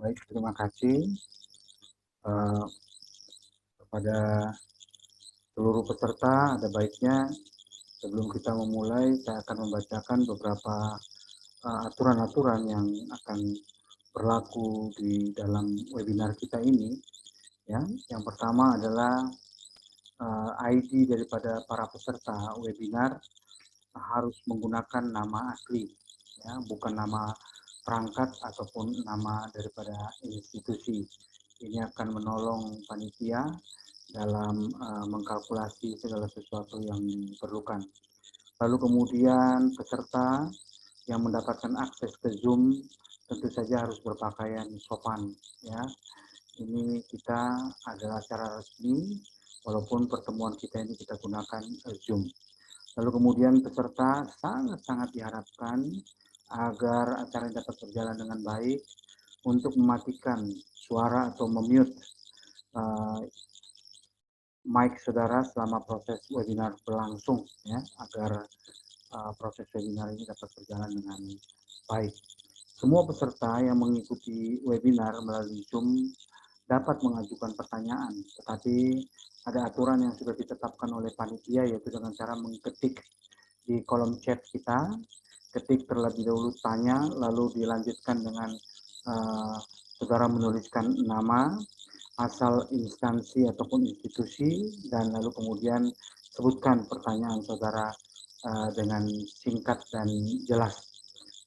Baik, terima kasih kepada seluruh peserta. Ada baiknya sebelum kita memulai, saya akan membacakan beberapa aturan-aturan yang akan berlaku di dalam webinar kita ini. Ya, yang pertama adalah ID daripada para peserta webinar harus menggunakan nama asli, ya, bukan nama perangkat ataupun nama daripada institusi. Ini akan menolong panitia dalam mengkalkulasi segala sesuatu yang diperlukan. Lalu kemudian peserta yang mendapatkan akses ke Zoom tentu saja harus berpakaian sopan, ya. Ini kita adalah secara resmi, walaupun pertemuan kita ini kita gunakan Zoom. Lalu kemudian peserta sangat-sangat diharapkan agar acara dapat berjalan dengan baik untuk mematikan suara atau memute mic saudara selama proses webinar berlangsung, ya, agar proses webinar ini dapat berjalan dengan baik. Semua peserta yang mengikuti webinar melalui Zoom dapat mengajukan pertanyaan, tetapi ada aturan yang sudah ditetapkan oleh panitia, yaitu dengan cara mengetik di kolom chat kita, ketik terlebih dahulu tanya, lalu dilanjutkan dengan saudara menuliskan nama, asal instansi ataupun institusi, dan lalu kemudian sebutkan pertanyaan saudara dengan singkat dan jelas.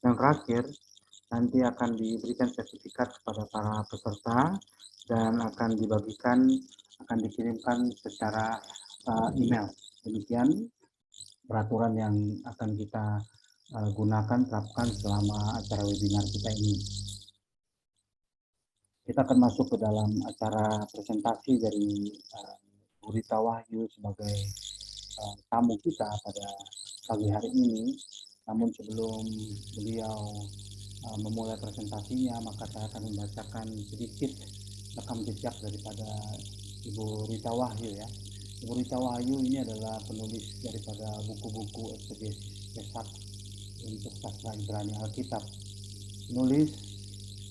Yang terakhir, nanti akan diberikan sertifikat kepada para peserta dan akan dikirimkan secara email. Demikian peraturan yang akan kita gunakan, terapkan selama acara webinar kita ini. Kita akan masuk ke dalam acara presentasi dari Bu Rita Wahyu sebagai tamu kita pada pagi hari ini. Namun sebelum beliau memulai presentasinya, maka saya akan membacakan sedikit rekam jejak daripada Ibu Rita Wahyu, ya. Ibu Rita Wahyu ini adalah penulis daripada buku-buku eksegesis Sesat untuk sastra Ibrani Alkitab, penulis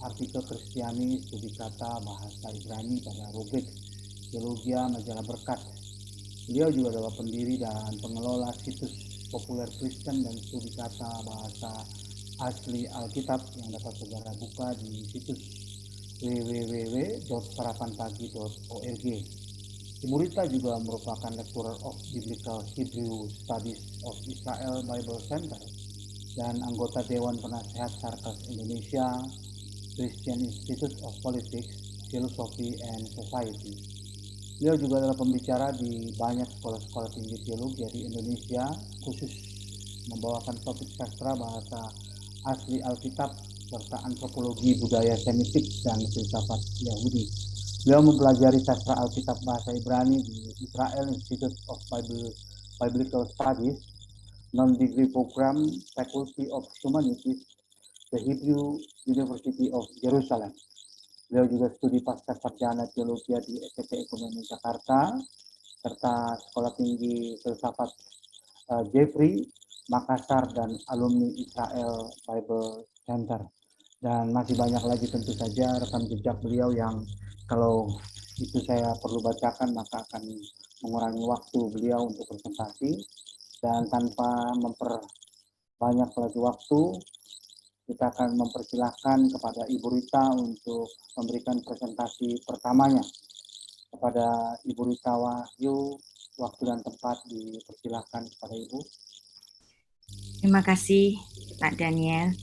artikel Kristiani, studi kata bahasa Ibrani pada rubrik Teologia Majalah Berkat. Beliau juga adalah pendiri dan pengelola situs populer Kristen dan studi kata bahasa asli Alkitab yang dapat saudara buka di situs www.sarapanpagi.org. Ibu Rita juga merupakan Lecturer of Biblical Hebrew Studies of Israel Bible Center dan anggota Dewan Penasehat Sarkas Indonesia, Christian Institute of Politics, Philosophy and Society. Beliau juga adalah pembicara di banyak sekolah-sekolah tinggi teologi di Indonesia, khusus membawakan topik sastra bahasa asli Alkitab serta antropologi budaya Semitik dan filsafat Yahudi. Beliau mempelajari sastra Alkitab bahasa Ibrani di Israel Institute of Biblical Studies, non-degree program Faculty of Humanities, The Hebrew University of Jerusalem. Beliau juga studi pasca sarjana teologi di STT Ekonomi Jakarta, serta Sekolah Tinggi Filsafat Jeffrey Makassar dan alumni Israel Bible Center. Dan masih banyak lagi tentu saja rekam jejak beliau yang kalau itu saya perlu bacakan maka akan mengurangi waktu beliau untuk presentasi. Dan tanpa memperbanyak lagi waktu, kita akan mempersilahkan kepada Ibu Rita untuk memberikan presentasi pertamanya. Kepada Ibu Rita Wahyu, waktu dan tempat dipersilahkan kepada Ibu. Terima kasih Pak Daniel.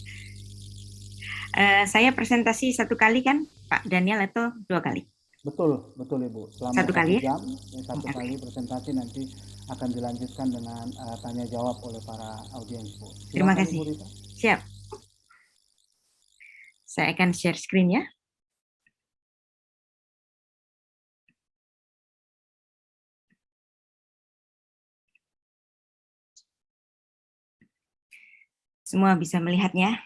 Saya presentasi satu kali kan Pak Daniel atau dua kali? Betul Ibu. Selama satu kali ya? jam, satu kali presentasi, nanti akan dilanjutkan dengan tanya jawab oleh para audiens, Bu. Silakan, terima kasih. Ibu Rita. Siap. Saya akan share screen ya. Semua bisa melihatnya?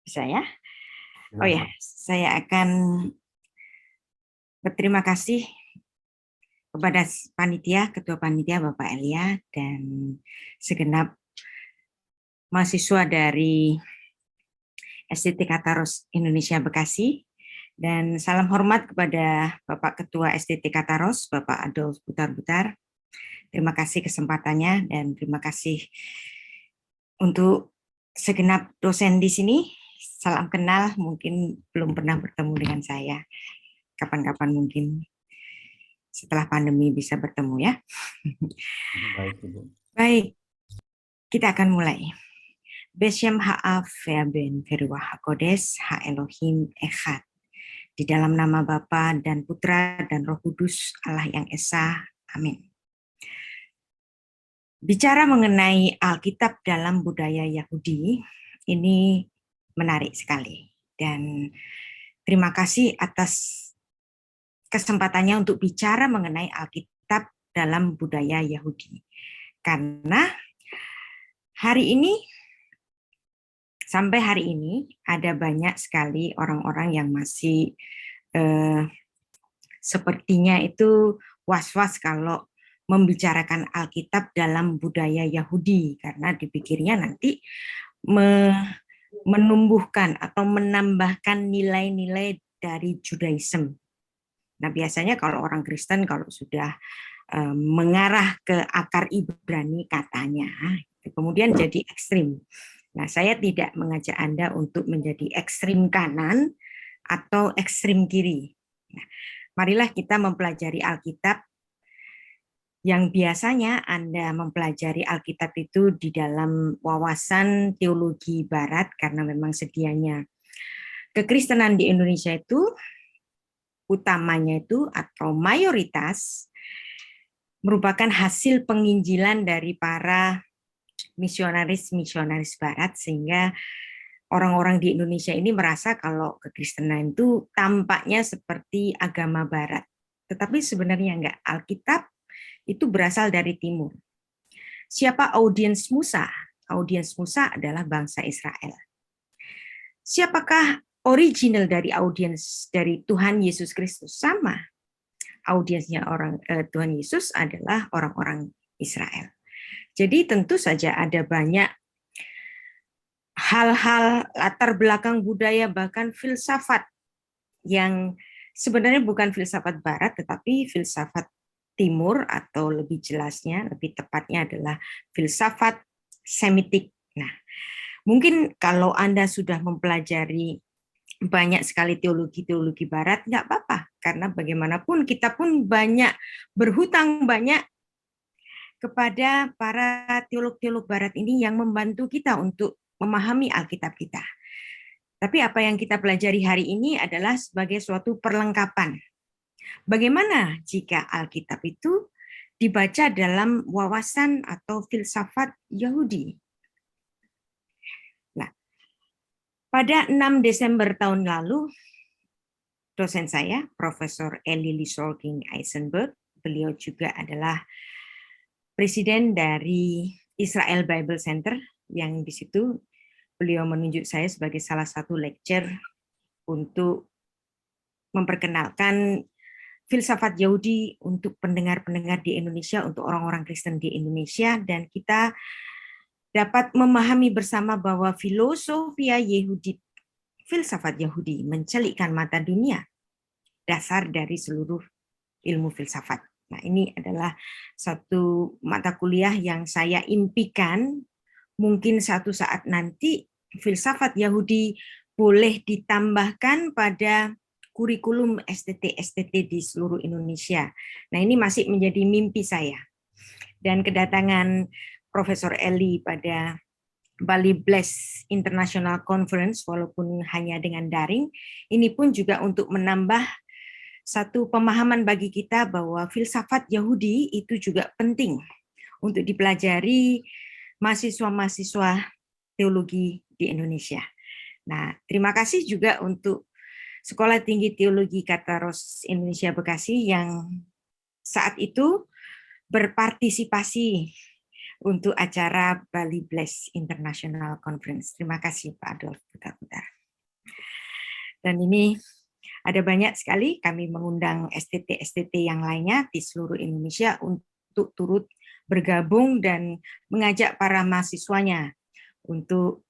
Bisa ya? Oh ya, saya akan berterima kasih kepada panitia, Ketua Panitia Bapak Elia, dan segenap mahasiswa dari STT Kataros Indonesia Bekasi, dan salam hormat kepada Bapak Ketua STT Kataros, Bapak Adolf Butar-Butar. Terima kasih kesempatannya dan terima kasih untuk segenap dosen di sini. Salam kenal, mungkin belum pernah bertemu dengan saya. Kapan-kapan mungkin setelah pandemi bisa bertemu ya. Baik, Ibu. Baik, kita akan mulai. Beshem ha'af ve'aben ve'ruah hakodes ha Elohim echad. Di dalam nama Bapa dan Putra dan Roh Kudus Allah yang Esa. Amin. Bicara mengenai Alkitab dalam budaya Yahudi, ini menarik sekali. Dan terima kasih atas kesempatannya untuk bicara mengenai Alkitab dalam budaya Yahudi. Karena sampai hari ini ada banyak sekali orang-orang yang masih sepertinya itu was-was kalau membicarakan Alkitab dalam budaya Yahudi, karena dipikirnya nanti menumbuhkan atau menambahkan nilai-nilai dari Judaism. Nah, biasanya kalau orang Kristen kalau sudah mengarah ke akar Ibrani katanya, kemudian jadi ekstrim. Nah, saya tidak mengajak Anda untuk menjadi ekstrim kanan atau ekstrim kiri. Nah, marilah kita mempelajari Alkitab yang biasanya Anda mempelajari Alkitab itu di dalam wawasan teologi Barat, karena memang sedianya kekristenan di Indonesia itu utamanya itu atau mayoritas merupakan hasil penginjilan dari para misionaris Barat, sehingga orang-orang di Indonesia ini merasa kalau kekristenan itu tampaknya seperti agama Barat. Tetapi sebenarnya enggak. Alkitab itu berasal dari timur. Siapa audiens Musa? Audiens Musa adalah bangsa Israel. Siapakah original dari audiens dari Tuhan Yesus Kristus? Sama. Audiensnya Tuhan Yesus adalah orang-orang Israel. Jadi tentu saja ada banyak hal-hal latar belakang budaya, bahkan filsafat yang sebenarnya bukan filsafat Barat, tetapi filsafat Timur, atau lebih jelasnya, lebih tepatnya adalah filsafat Semitik. Nah, mungkin kalau Anda sudah mempelajari banyak sekali teologi Barat, nggak apa-apa, karena bagaimanapun kita pun berhutang banyak kepada para teolog-teolog Barat ini yang membantu kita untuk memahami Alkitab kita. Tapi apa yang kita pelajari hari ini adalah sebagai suatu perlengkapan. Bagaimana jika Alkitab itu dibaca dalam wawasan atau filsafat Yahudi? Nah, pada 6 Desember tahun lalu, dosen saya, Profesor Eli Lysolking Eisenberg, beliau juga adalah presiden dari Israel Bible Center, yang di situ beliau menunjuk saya sebagai salah satu lecturer untuk memperkenalkan filsafat Yahudi untuk pendengar-pendengar di Indonesia, untuk orang-orang Kristen di Indonesia, dan kita dapat memahami bersama bahwa filosofia Yahudi, filsafat Yahudi mencelikkan mata dunia, dasar dari seluruh ilmu filsafat. Nah, ini adalah satu mata kuliah yang saya impikan mungkin satu saat nanti filsafat Yahudi boleh ditambahkan pada kurikulum STT di seluruh Indonesia. Nah, ini masih menjadi mimpi saya. Dan kedatangan Profesor Eli pada Bali Bless International Conference, walaupun hanya dengan daring, ini pun juga untuk menambah satu pemahaman bagi kita bahwa filsafat Yahudi itu juga penting untuk dipelajari mahasiswa-mahasiswa teologi di Indonesia. Nah, terima kasih juga untuk Sekolah Tinggi Teologi Kataros Indonesia Bekasi yang saat itu berpartisipasi untuk acara Bali Bless International Conference. Terima kasih Pak Adolf Butar-Butar. Dan ini ada banyak sekali, kami mengundang STT yang lainnya di seluruh Indonesia untuk turut bergabung dan mengajak para mahasiswanya untuk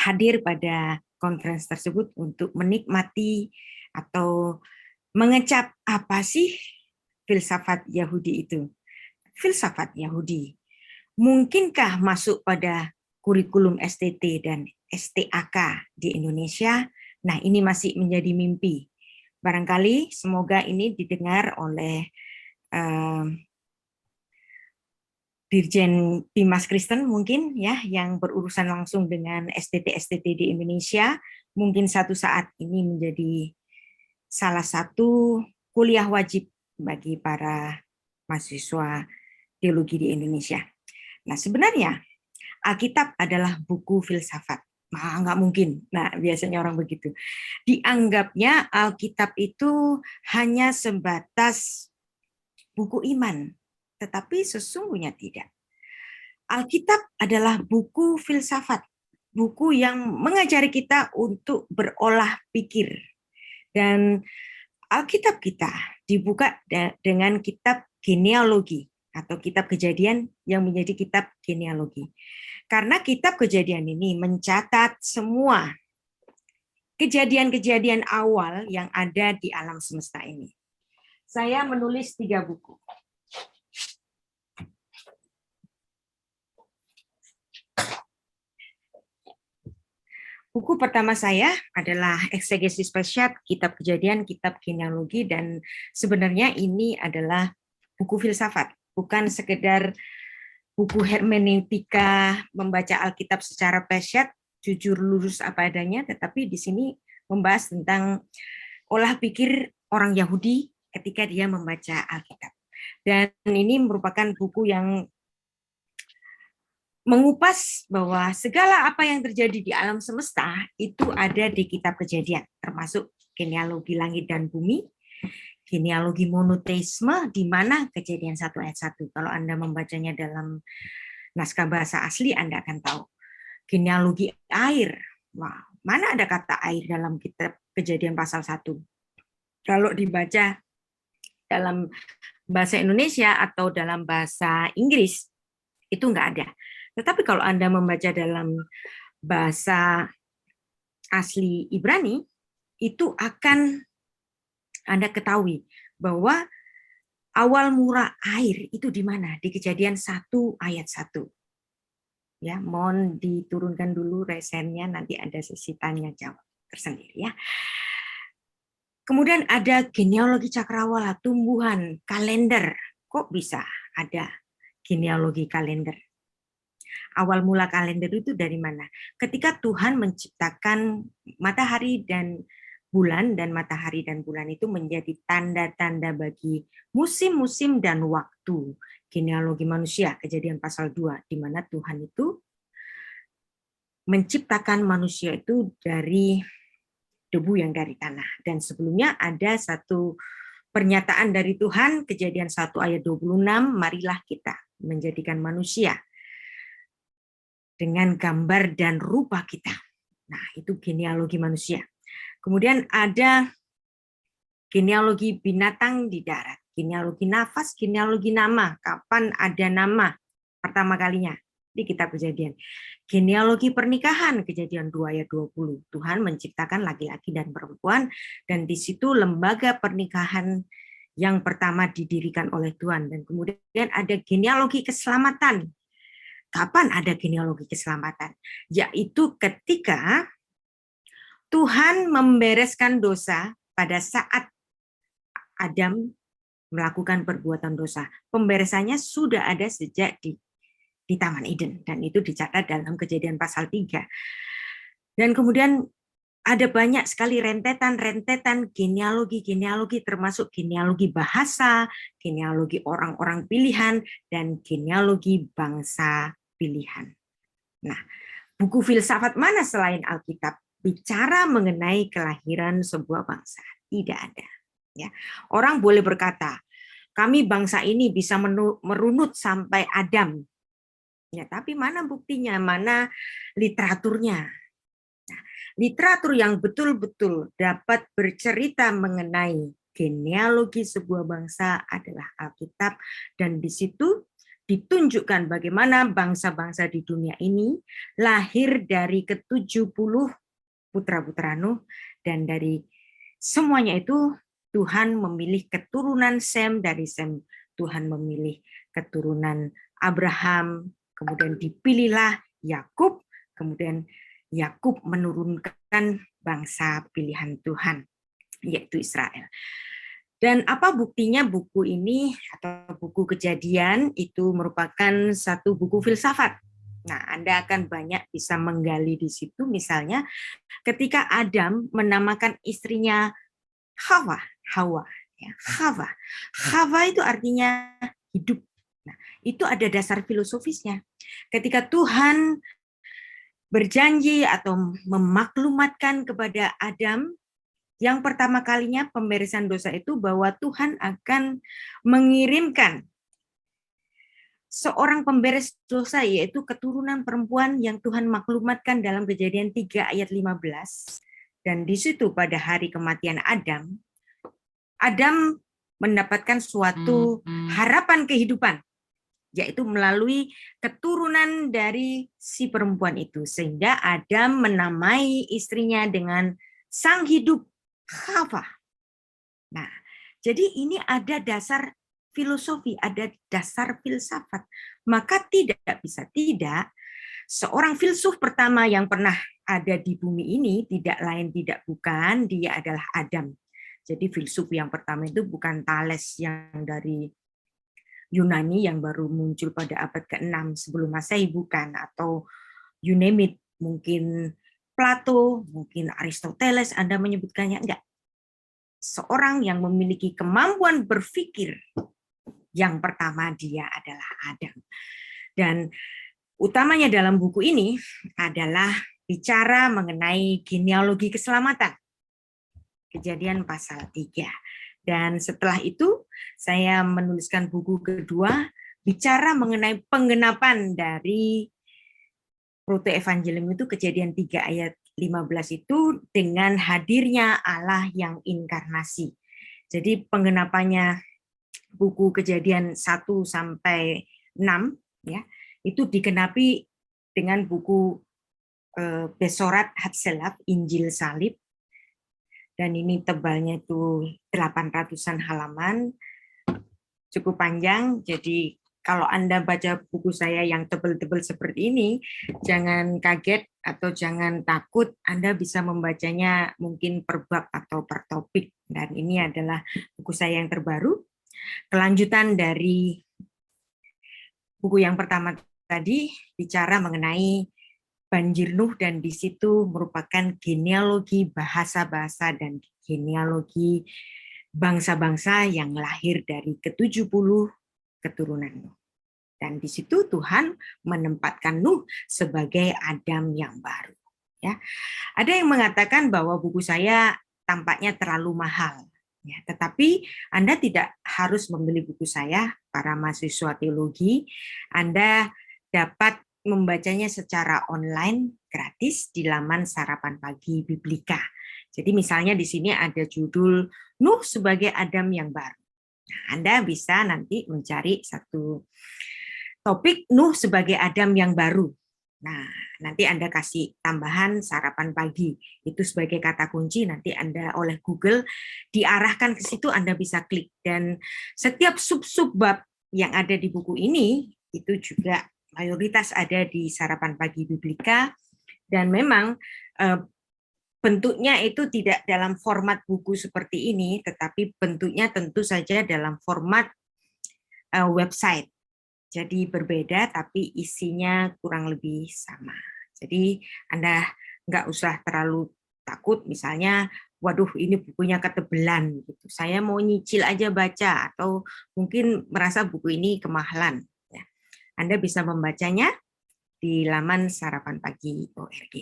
hadir pada conference tersebut untuk menikmati atau mengecap apa sih filsafat Yahudi itu. Filsafat Yahudi mungkinkah masuk pada kurikulum STT dan STAK di Indonesia? Nah, ini masih menjadi mimpi. Barangkali semoga ini didengar oleh Dirjen Bimas Kristen mungkin ya yang berurusan langsung dengan STT di Indonesia. Mungkin satu saat ini menjadi salah satu kuliah wajib bagi para mahasiswa teologi di Indonesia. Nah, sebenarnya Alkitab adalah buku filsafat. Nah, nggak mungkin. Nah, biasanya orang begitu. Dianggapnya Alkitab itu hanya sebatas buku iman, tetapi sesungguhnya tidak. Alkitab adalah buku filsafat, buku yang mengajari kita untuk berolah pikir. Dan Alkitab kita dibuka dengan kitab genealogi atau kitab Kejadian yang menjadi kitab genealogi. Karena kitab Kejadian ini mencatat semua kejadian-kejadian awal yang ada di alam semesta ini. Saya menulis 3 buku. Buku pertama saya adalah Eksegesis Peshat, Kitab Kejadian, Kitab Genealogi, dan sebenarnya ini adalah buku filsafat, bukan sekedar buku hermeneutika membaca Alkitab secara peshat, jujur lurus apa adanya, tetapi di sini membahas tentang olah pikir orang Yahudi ketika dia membaca Alkitab. Dan ini merupakan buku yang mengupas bahwa segala apa yang terjadi di alam semesta itu ada di kitab Kejadian, termasuk genealogi langit dan bumi, genealogi monoteisme, di mana Kejadian 1 ayat 1. Kalau Anda membacanya dalam naskah bahasa asli, Anda akan tahu. Genealogi air, wah, mana ada kata air dalam kitab Kejadian pasal 1? Kalau dibaca dalam bahasa Indonesia atau dalam bahasa Inggris, itu nggak ada. Tetapi kalau Anda membaca dalam bahasa asli Ibrani, itu akan Anda ketahui bahwa awal mula air itu di mana? Di Kejadian 1 ayat 1. Ya, mohon diturunkan dulu resennya, nanti ada sesi tanya jawab tersendiri ya. Kemudian ada genealogi cakrawala, tumbuhan, kalender. Kok bisa ada genealogi kalender? Awal mula kalender itu dari mana? Ketika Tuhan menciptakan matahari dan bulan, dan matahari dan bulan itu menjadi tanda-tanda bagi musim-musim dan waktu. Genealogi manusia, Kejadian pasal 2, di mana Tuhan itu menciptakan manusia itu dari debu yang dari tanah. Dan sebelumnya ada satu pernyataan dari Tuhan, Kejadian 1 ayat 26, marilah kita menjadikan manusia dengan gambar dan rupa kita. Nah, itu genealogi manusia. Kemudian ada genealogi binatang di darat, genealogi nafas, genealogi nama, kapan ada nama pertama kalinya di kitab Kejadian. Genealogi pernikahan, Kejadian 2 ayat 20. Tuhan menciptakan laki-laki dan perempuan, dan di situ lembaga pernikahan yang pertama didirikan oleh Tuhan. Dan kemudian ada genealogi keselamatan. Kapan ada genealogi keselamatan? Yaitu ketika Tuhan membereskan dosa pada saat Adam melakukan perbuatan dosa. Pemberesannya sudah ada sejak di Taman Eden, dan itu dicatat dalam Kejadian pasal 3. Dan kemudian ada banyak sekali rentetan genealogi, termasuk genealogi bahasa, genealogi orang-orang pilihan, dan genealogi bangsa pilihan. Nah, buku filsafat mana selain Alkitab bicara mengenai kelahiran sebuah bangsa? Tidak ada. Ya, orang boleh berkata, kami bangsa ini bisa merunut sampai Adam. Ya, tapi mana buktinya? Mana literaturnya? Nah, literatur yang betul-betul dapat bercerita mengenai genealogi sebuah bangsa adalah Alkitab, dan di situ ditunjukkan bagaimana bangsa-bangsa di dunia ini lahir dari ke-70 putra-putra Nuh, dan dari semuanya itu Tuhan memilih keturunan Sem, dari Sem Tuhan memilih keturunan Abraham, kemudian dipilihlah Yakub, kemudian Yakub menurunkan bangsa pilihan Tuhan, yaitu Israel. Dan apa buktinya buku ini atau buku Kejadian itu merupakan satu buku filsafat. Nah, Anda akan banyak bisa menggali di situ, misalnya ketika Adam menamakan istrinya Hawa, ya, Hawa itu artinya hidup. Nah, itu ada dasar filosofisnya. Ketika Tuhan berjanji atau memaklumatkan kepada Adam, yang pertama kalinya pemberesan dosa itu bahwa Tuhan akan mengirimkan seorang pemberes dosa, yaitu keturunan perempuan yang Tuhan maklumatkan dalam Kejadian 3 ayat 15. Dan di situ pada hari kematian Adam mendapatkan suatu harapan kehidupan, yaitu melalui keturunan dari si perempuan itu. Sehingga Adam menamai istrinya dengan sang hidup, Hawa. Nah, jadi ini ada dasar filosofi, ada dasar filsafat. Maka tidak bisa tidak, seorang filsuf pertama yang pernah ada di bumi ini tidak lain tidak bukan, dia adalah Adam. Jadi filsuf yang pertama itu bukan Thales yang dari Yunani yang baru muncul pada abad ke-6 sebelum Masehi, bukan, atau you name it, mungkin Plato, mungkin Aristoteles Anda menyebutkannya, enggak. Seorang yang memiliki kemampuan berpikir yang pertama dia adalah Adam. Dan utamanya dalam buku ini adalah bicara mengenai genealogi keselamatan. Kejadian pasal 3. Dan setelah itu saya menuliskan buku kedua bicara mengenai penggenapan dari Proto-Evangelium itu, Kejadian 3 ayat 15 itu dengan hadirnya Allah yang inkarnasi. Jadi penggenapannya buku Kejadian 1 sampai 6 ya, itu digenapi dengan buku Besorat Hatzelaf, Injil Salib. Dan ini tebalnya itu 800-an halaman, cukup panjang. Jadi kalau Anda baca buku saya yang tebal-tebal seperti ini, jangan kaget atau jangan takut, Anda bisa membacanya mungkin per bab atau per topik. Dan ini adalah buku saya yang terbaru, kelanjutan dari buku yang pertama tadi, bicara mengenai banjir Nuh, dan di situ merupakan genealogi bahasa-bahasa dan genealogi bangsa-bangsa yang lahir dari ke-70 keturunan Nuh. Dan di situ Tuhan menempatkan Nuh sebagai Adam yang baru. Ya, ada yang mengatakan bahwa buku saya tampaknya terlalu mahal. Ya, tetapi Anda tidak harus membeli buku saya, para mahasiswa teologi. Anda dapat membacanya secara online gratis di laman Sarapan Pagi Biblika. Jadi misalnya di sini ada judul Nuh sebagai Adam yang baru. Nah, Anda bisa nanti mencari satu topik Nuh sebagai Adam yang baru. Nah, nanti Anda kasih tambahan Sarapan Pagi. Itu sebagai kata kunci, nanti Anda oleh Google diarahkan ke situ, Anda bisa klik. Dan setiap sub-sub bab yang ada di buku ini, itu juga mayoritas ada di Sarapan Pagi Biblika. Dan memang bentuknya itu tidak dalam format buku seperti ini, tetapi bentuknya tentu saja dalam format website. Jadi berbeda, tapi isinya kurang lebih sama. Jadi Anda nggak usah terlalu takut, misalnya, waduh ini bukunya ketebelan, gitu. Saya mau nyicil aja baca, atau mungkin merasa buku ini kemahalan. Ya. Anda bisa membacanya di laman sarapanpagi.org.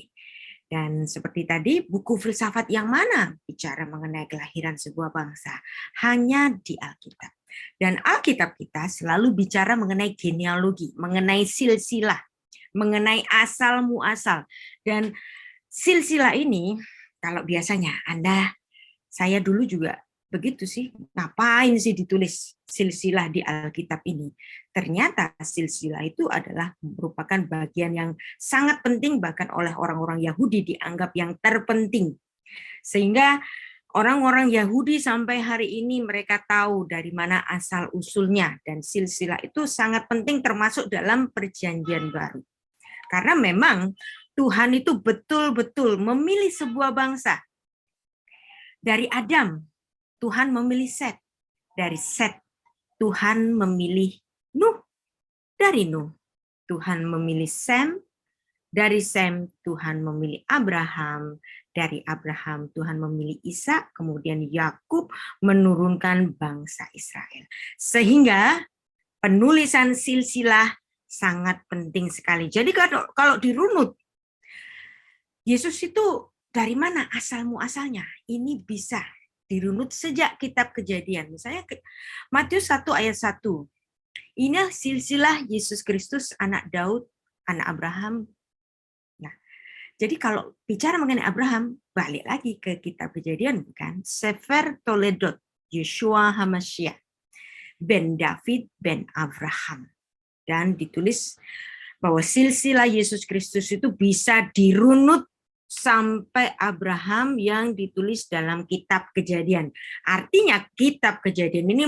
Dan seperti tadi, buku filsafat yang mana bicara mengenai kelahiran sebuah bangsa? Hanya di Alkitab. Dan Alkitab kita selalu bicara mengenai genealogi, mengenai silsilah, mengenai asal muasal. Dan silsilah ini, kalau biasanya saya dulu juga begitu sih, ngapain sih ditulis silsilah di Alkitab ini? Ternyata silsilah itu adalah merupakan bagian yang sangat penting, bahkan oleh orang-orang Yahudi dianggap yang terpenting. Sehingga orang-orang Yahudi sampai hari ini mereka tahu dari mana asal usulnya, dan silsilah itu sangat penting termasuk dalam perjanjian baru. Karena memang Tuhan itu betul-betul memilih sebuah bangsa. Dari Adam, Tuhan memilih Set. Dari Set, Tuhan memilih Nuh. Dari Nuh, Tuhan memilih Sem. Dari Sem, Tuhan memilih Abraham. Dari Abraham, Tuhan memilih Ishak. Kemudian Yakub menurunkan bangsa Israel. Sehingga penulisan silsilah sangat penting sekali. Jadi kalau dirunut, Yesus itu dari mana asal muasalnya? Ini bisa dirunut sejak kitab Kejadian. Misalnya Matius 1 ayat 1. Ini silsilah Yesus Kristus, anak Daud, anak Abraham. Nah, jadi kalau bicara mengenai Abraham, balik lagi ke kitab Kejadian, bukan? Sefer Toledot, Yeshua HaMashiach, ben David, ben Abraham. Dan ditulis bahwa silsilah Yesus Kristus itu bisa dirunut sampai Abraham yang ditulis dalam kitab Kejadian. Artinya kitab Kejadian ini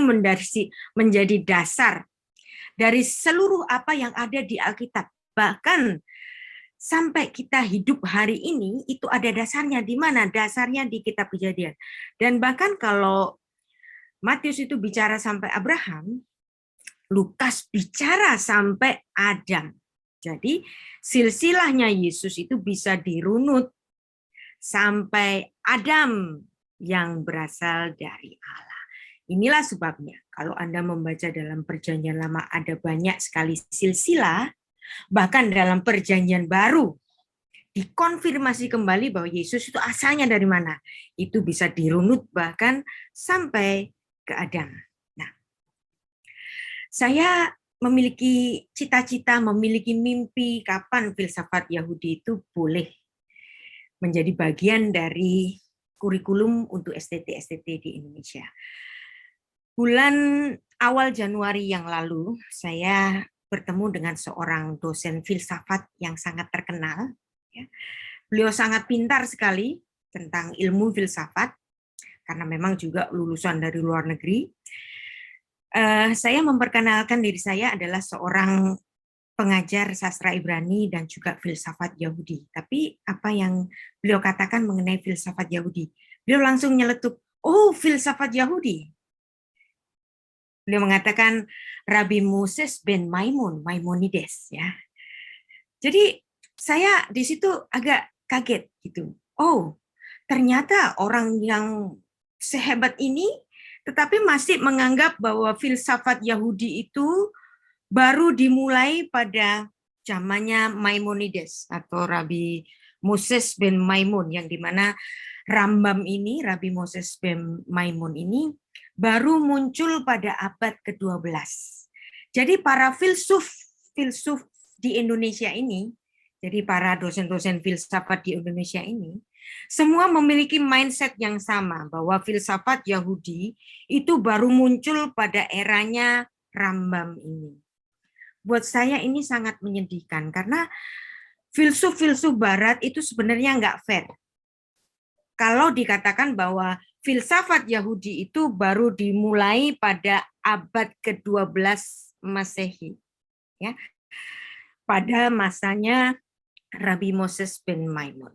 menjadi dasar dari seluruh apa yang ada di Alkitab. Bahkan sampai kita hidup hari ini itu ada dasarnya. Di mana? Dasarnya di kitab Kejadian. Dan bahkan kalau Matius itu bicara sampai Abraham, Lukas bicara sampai Adam. Jadi silsilahnya Yesus itu bisa dirunut sampai Adam yang berasal dari Allah. Inilah sebabnya kalau Anda membaca dalam Perjanjian Lama ada banyak sekali silsilah, bahkan dalam Perjanjian Baru dikonfirmasi kembali bahwa Yesus itu asalnya dari mana. Itu bisa dirunut bahkan sampai ke Adam. Nah, saya memiliki cita-cita, memiliki mimpi kapan filsafat Yahudi itu boleh menjadi bagian dari kurikulum untuk STT-STT di Indonesia. Bulan awal Januari yang lalu, saya bertemu dengan seorang dosen filsafat yang sangat terkenal. Beliau sangat pintar sekali tentang ilmu filsafat, karena memang juga lulusan dari luar negeri. Saya memperkenalkan diri saya adalah seorang pengajar sastra Ibrani dan juga filsafat Yahudi. Tapi apa yang beliau katakan mengenai filsafat Yahudi? Beliau langsung nyeletuk, oh filsafat Yahudi. Beliau mengatakan Rabbi Moses ben Maimonides. Ya. Jadi saya di situ agak kaget gitu. Oh, ternyata orang yang sehebat ini tetapi masih menganggap bahwa filsafat Yahudi itu baru dimulai pada zamannya Maimonides atau Rabbi Moses ben Maimun, yang dimana Rambam ini, Rabbi Moses ben Maimun ini baru muncul pada abad ke-12. Jadi para filsuf di Indonesia ini, jadi para dosen-dosen filsafat di Indonesia ini, semua memiliki mindset yang sama, bahwa filsafat Yahudi itu baru muncul pada eranya Rambam ini. Buat saya ini sangat menyedihkan, karena filsuf-filsuf Barat itu sebenarnya nggak fair. Kalau dikatakan bahwa filsafat Yahudi itu baru dimulai pada abad ke-12 Masehi, ya, pada masanya Rabbi Moses ben Maimun.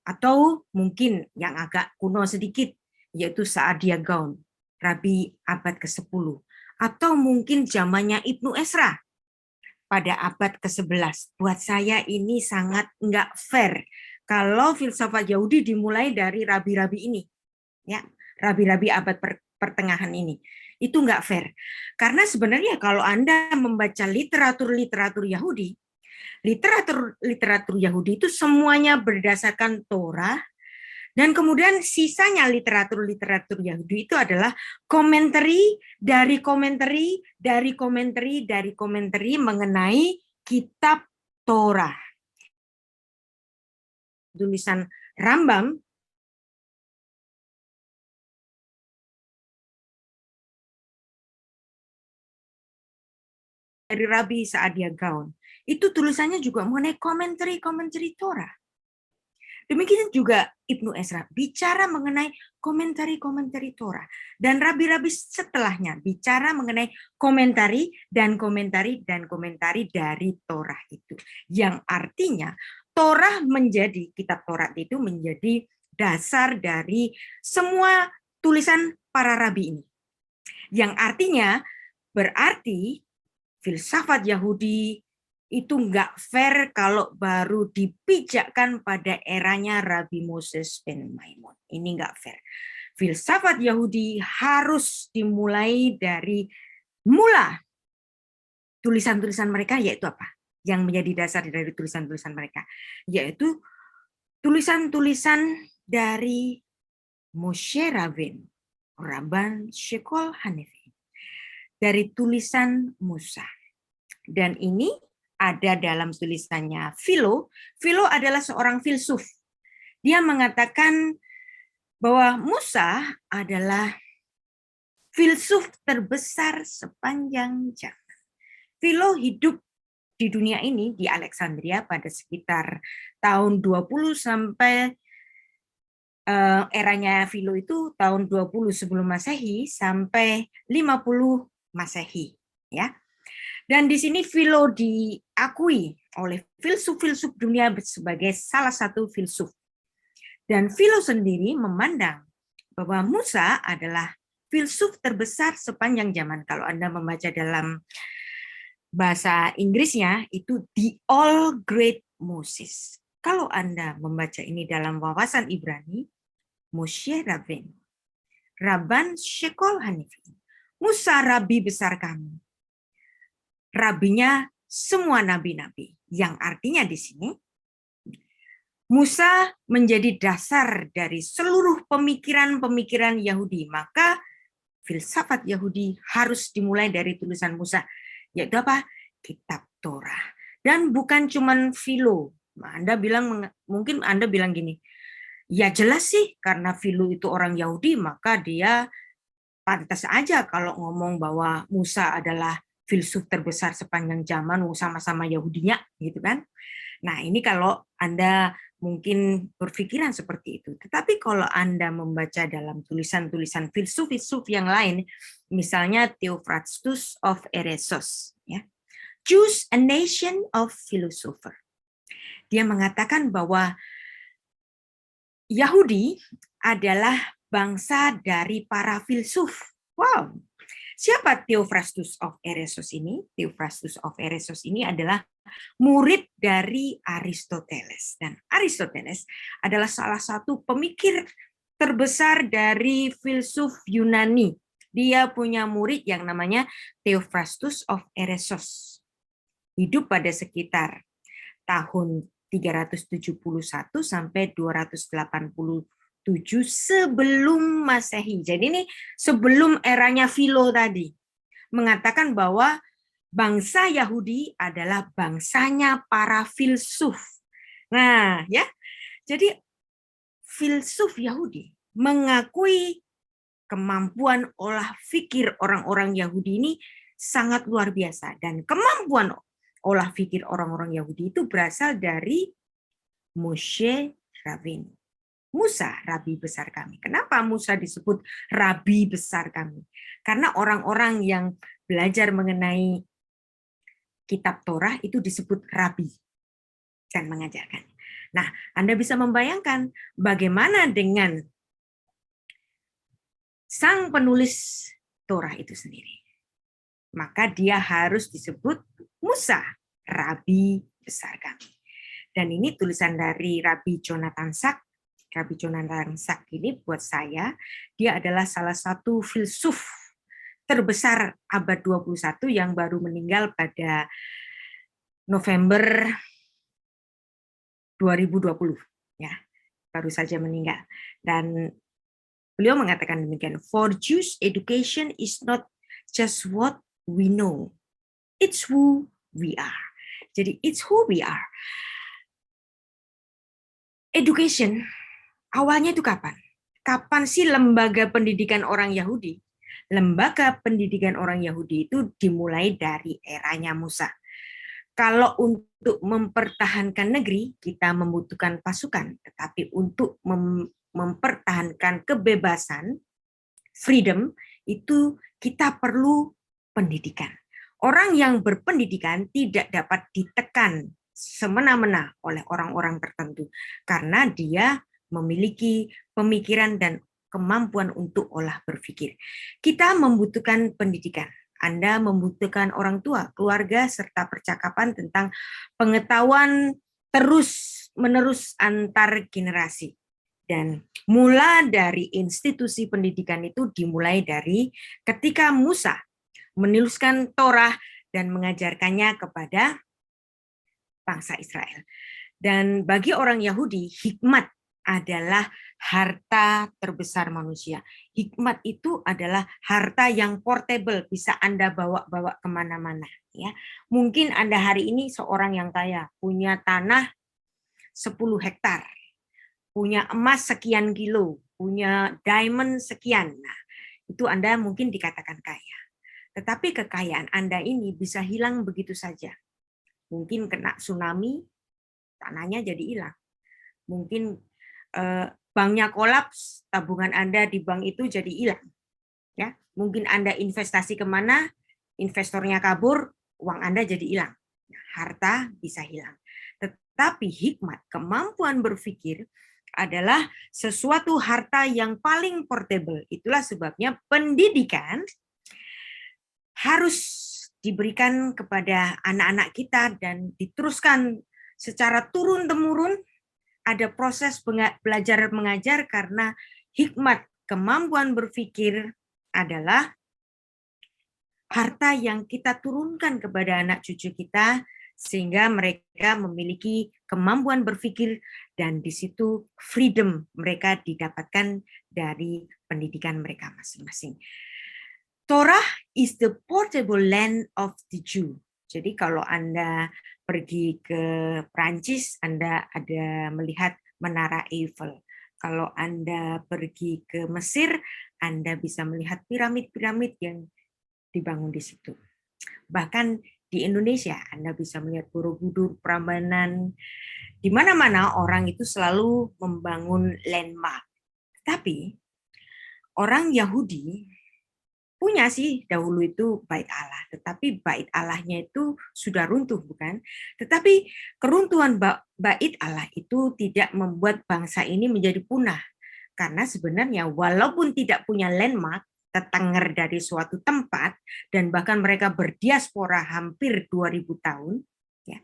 Atau mungkin yang agak kuno sedikit, yaitu Saadia Gaon, Rabi abad ke-10. Atau mungkin zamannya Ibnu Esra pada abad ke-11. Buat saya ini sangat nggak fair kalau filsafat Yahudi dimulai dari rabi-rabi ini. Ya, rabi-rabi abad pertengahan ini. Itu nggak fair. Karena sebenarnya kalau Anda membaca literatur Yahudi, literatur Yahudi itu semuanya berdasarkan Torah, dan kemudian sisanya literatur Yahudi itu adalah komentari mengenai kitab Torah. Tulisan Rambam dari Rabi Saadia Gaon. Itu tulisannya juga mengenai komentari Torah. Demikian juga Ibnu Ezra bicara mengenai komentari Torah. Dan rabi-rabi setelahnya bicara mengenai komentari dari Torah itu. Yang artinya Torah menjadi, kitab Torah itu menjadi dasar dari semua tulisan para rabi ini. Yang artinya berarti filsafat Yahudi itu nggak fair kalau baru dipijakkan pada eranya Rabi Moses ben Maimon. Ini nggak fair. Filsafat Yahudi harus dimulai dari mula tulisan-tulisan mereka, yaitu apa? Yang menjadi dasar dari tulisan-tulisan mereka, yaitu tulisan-tulisan dari Moshe Rabbeinu, Rabban Shekol Hanefi, dari tulisan Musa. Dan ini ada dalam tulisannya Philo. Philo adalah seorang filsuf. Dia mengatakan bahwa Musa adalah filsuf terbesar sepanjang zaman. Philo hidup di dunia ini, di Alexandria pada sekitar tahun 20 sampai eranya Philo itu tahun 20 sebelum Masehi sampai 50 Masehi, ya. Dan di sini Philo diakui oleh filsuf-filsuf dunia sebagai salah satu filsuf. Dan Philo sendiri memandang bahwa Musa adalah filsuf terbesar sepanjang zaman. Kalau Anda membaca dalam bahasa Inggrisnya, itu the all great Moses. Kalau Anda membaca ini dalam wawasan Ibrani, Moshe Rabbeinu, Rabban Shekol Hanefi, Musa rabi besar kami. Rabinya semua nabi-nabi, yang artinya di sini Musa menjadi dasar dari seluruh pemikiran-pemikiran Yahudi. Maka filsafat Yahudi harus dimulai dari tulisan Musa, yaitu apa? Kitab Torah. Dan bukan cuman Philo. Mungkin Anda bilang gini, ya jelas sih karena Philo itu orang Yahudi, maka dia pantas aja kalau ngomong bahwa Musa adalah filsuf terbesar sepanjang zaman, sama-sama Yahudinya, gitu kan? Nah, ini kalau Anda mungkin berpikiran seperti itu. Tetapi kalau Anda membaca dalam tulisan-tulisan filsuf-filsuf yang lain, misalnya Theophrastus of Eresos, ya, Choose a Nation of Philosopher. Dia mengatakan bahwa Yahudi adalah bangsa dari para filsuf. Wow. Siapa Theophrastus of Eresos ini? Theophrastus of Eresos ini adalah murid dari Aristoteles. Dan Aristoteles adalah salah satu pemikir terbesar dari filsuf Yunani. Dia punya murid yang namanya Theophrastus of Eresos. Hidup pada sekitar tahun 371 sampai 287 sebelum Masehi. Jadi ini sebelum eranya Philo tadi. Mengatakan bahwa bangsa Yahudi adalah bangsanya para filsuf. Nah, ya. Jadi filsuf Yahudi mengakui kemampuan olah pikir orang-orang Yahudi ini sangat luar biasa. Dan kemampuan olah pikir orang-orang Yahudi itu berasal dari Moshe Rabbeinu. Musa, rabi besar kami. Kenapa Musa disebut rabi besar kami? Karena orang-orang yang belajar mengenai kitab Torah itu disebut rabi dan mengajarkan. Nah, Anda bisa membayangkan bagaimana dengan sang penulis Torah itu sendiri. Maka dia harus disebut Musa, rabi besar kami. Dan ini tulisan dari Rabbi Jonathan Sacks. Rabbi Jonathan Sacks ini buat saya, dia adalah salah satu filsuf terbesar abad 21 yang baru meninggal pada November 2020. Ya, baru saja meninggal. Dan beliau mengatakan demikian, for Jews, education is not just what we know, it's who we are. Jadi, it's who we are. Education awalnya itu kapan? Kapan sih lembaga pendidikan orang Yahudi? lembaga pendidikan orang Yahudi itu dimulai dari eranya Musa. Kalau untuk mempertahankan negeri, kita membutuhkan pasukan. Tetapi untuk mempertahankan kebebasan, freedom, itu kita perlu pendidikan. Orang yang berpendidikan tidak dapat ditekan semena-mena oleh orang-orang tertentu karena dia memiliki pemikiran dan kemampuan untuk olah berpikir. Kita membutuhkan pendidikan. Anda membutuhkan orang tua, keluarga, serta percakapan tentang pengetahuan terus-menerus antar generasi. Dan mula dari institusi pendidikan itu dimulai dari ketika Musa menuliskan Torah dan mengajarkannya kepada bangsa Israel. Dan bagi orang Yahudi, hikmat adalah harta terbesar manusia. Hikmat itu adalah harta yang portable, bisa Anda bawa-bawa kemana-mana. Ya, mungkin Anda hari ini seorang yang kaya, punya tanah 10 hektar, punya emas sekian kilo, punya diamond sekian. Nah, itu Anda mungkin dikatakan kaya. Tetapi kekayaan Anda ini bisa hilang begitu saja. Mungkin kena tsunami, tanahnya jadi hilang. Mungkin banknya kolaps, tabungan Anda di bank itu jadi hilang. Ya, mungkin Anda investasi kemana, investornya kabur, uang Anda jadi hilang. Nah, harta bisa hilang. Tetapi hikmat, kemampuan berpikir adalah sesuatu harta yang paling portable. Itulah sebabnya pendidikan harus diberikan kepada anak-anak kita dan diteruskan secara turun-temurun. Ada proses belajar mengajar karena hikmat, kemampuan berpikir adalah harta yang kita turunkan kepada anak cucu kita sehingga mereka memiliki kemampuan berpikir dan di situ freedom mereka didapatkan dari pendidikan mereka masing-masing. Torah is the portable land of the Jew. Jadi kalau Anda pergi ke Prancis, Anda ada melihat Menara Eiffel. Kalau Anda pergi ke Mesir, Anda bisa melihat piramid-piramid yang dibangun di situ. Bahkan di Indonesia, Anda bisa melihat Borobudur, Prambanan. Di mana-mana orang itu selalu membangun landmark. Tapi orang Yahudi punya sih dahulu itu bait Allah, tetapi bait Allahnya itu sudah runtuh, bukan? Tetapi keruntuhan bait Allah itu tidak membuat bangsa ini menjadi punah. Karena sebenarnya walaupun tidak punya landmark, tetenger dari suatu tempat, dan bahkan mereka berdiaspora hampir 2000 tahun, ya,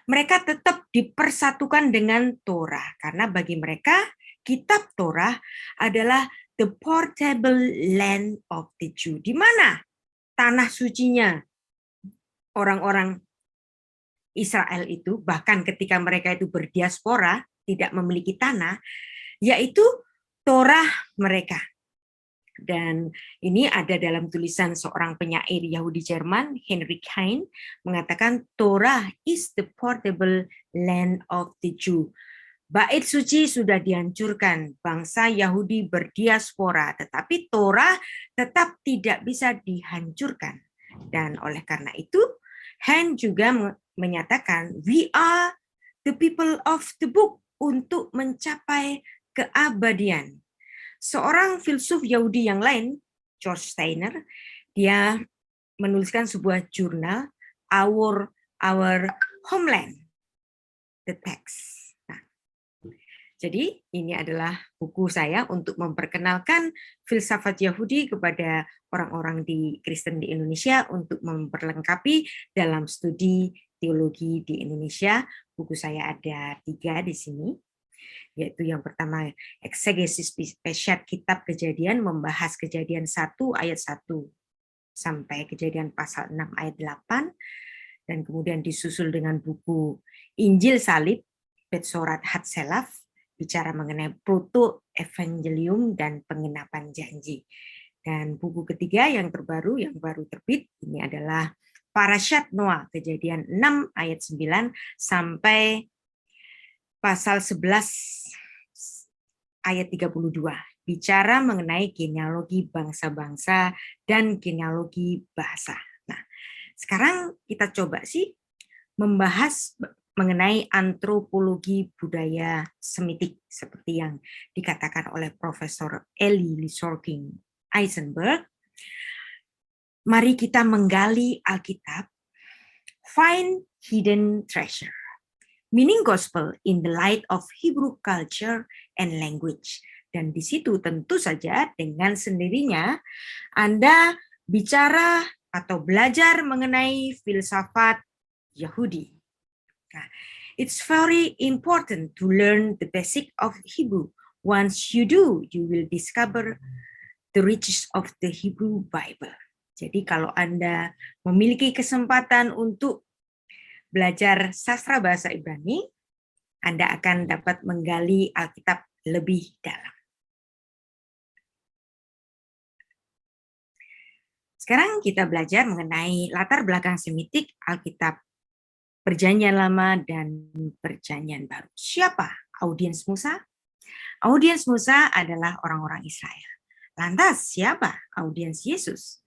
mereka tetap dipersatukan dengan Torah. Karena bagi mereka, kitab Torah adalah the portable land of the Jew. Di mana tanah sucinya orang-orang Israel itu, bahkan ketika mereka itu berdiaspora, tidak memiliki tanah, yaitu Torah mereka. Dan ini ada dalam tulisan seorang penyair Yahudi Jerman, Heinrich Heine, mengatakan Torah is the portable land of the Jew. Bait suci sudah dihancurkan, bangsa Yahudi berdiaspora, tetapi Torah tetap tidak bisa dihancurkan. Dan oleh karena itu, Heine juga menyatakan, we are the people of the book untuk mencapai keabadian. Seorang filsuf Yahudi yang lain, George Steiner, dia menuliskan sebuah jurnal, Our Homeland, the Text. Jadi ini adalah buku saya untuk memperkenalkan filsafat Yahudi kepada orang-orang di Kristen di Indonesia untuk memperlengkapi dalam studi teologi di Indonesia. Buku saya ada 3 di sini, yaitu yang pertama Eksegesis Peshat Kitab Kejadian, membahas Kejadian 1 ayat 1 sampai Kejadian pasal 6 ayat 8, dan kemudian disusul dengan buku Injil Salib, Betsorat Hatselaf, bicara mengenai proto-evangelium dan pengenapan janji. Dan buku ketiga yang terbaru, yang baru terbit, ini adalah Parashat Noah, Kejadian 6 ayat 9 sampai pasal 11 ayat 32, bicara mengenai genealogi bangsa-bangsa dan genealogi bahasa. Nah, sekarang kita coba sih membahas mengenai antropologi budaya Semitik seperti yang dikatakan oleh Profesor Elie Sorkin Eisenberg. Mari kita menggali Alkitab, find hidden treasure, meaning gospel in the light of Hebrew culture and language. Dan di situ tentu saja dengan sendirinya Anda bicara atau belajar mengenai filsafat Yahudi. Nah, it's very important to learn the basic of Hebrew. Once you do, you will discover the riches of the Hebrew Bible. Jadi kalau Anda memiliki kesempatan untuk belajar sastra bahasa Ibrani, Anda akan dapat menggali Alkitab lebih dalam. Sekarang kita belajar mengenai latar belakang Semitik Alkitab Perjanjian Lama dan Perjanjian Baru. Siapa audiens Musa? Audiens Musa adalah orang-orang Israel. Lantas siapa audiens Yesus?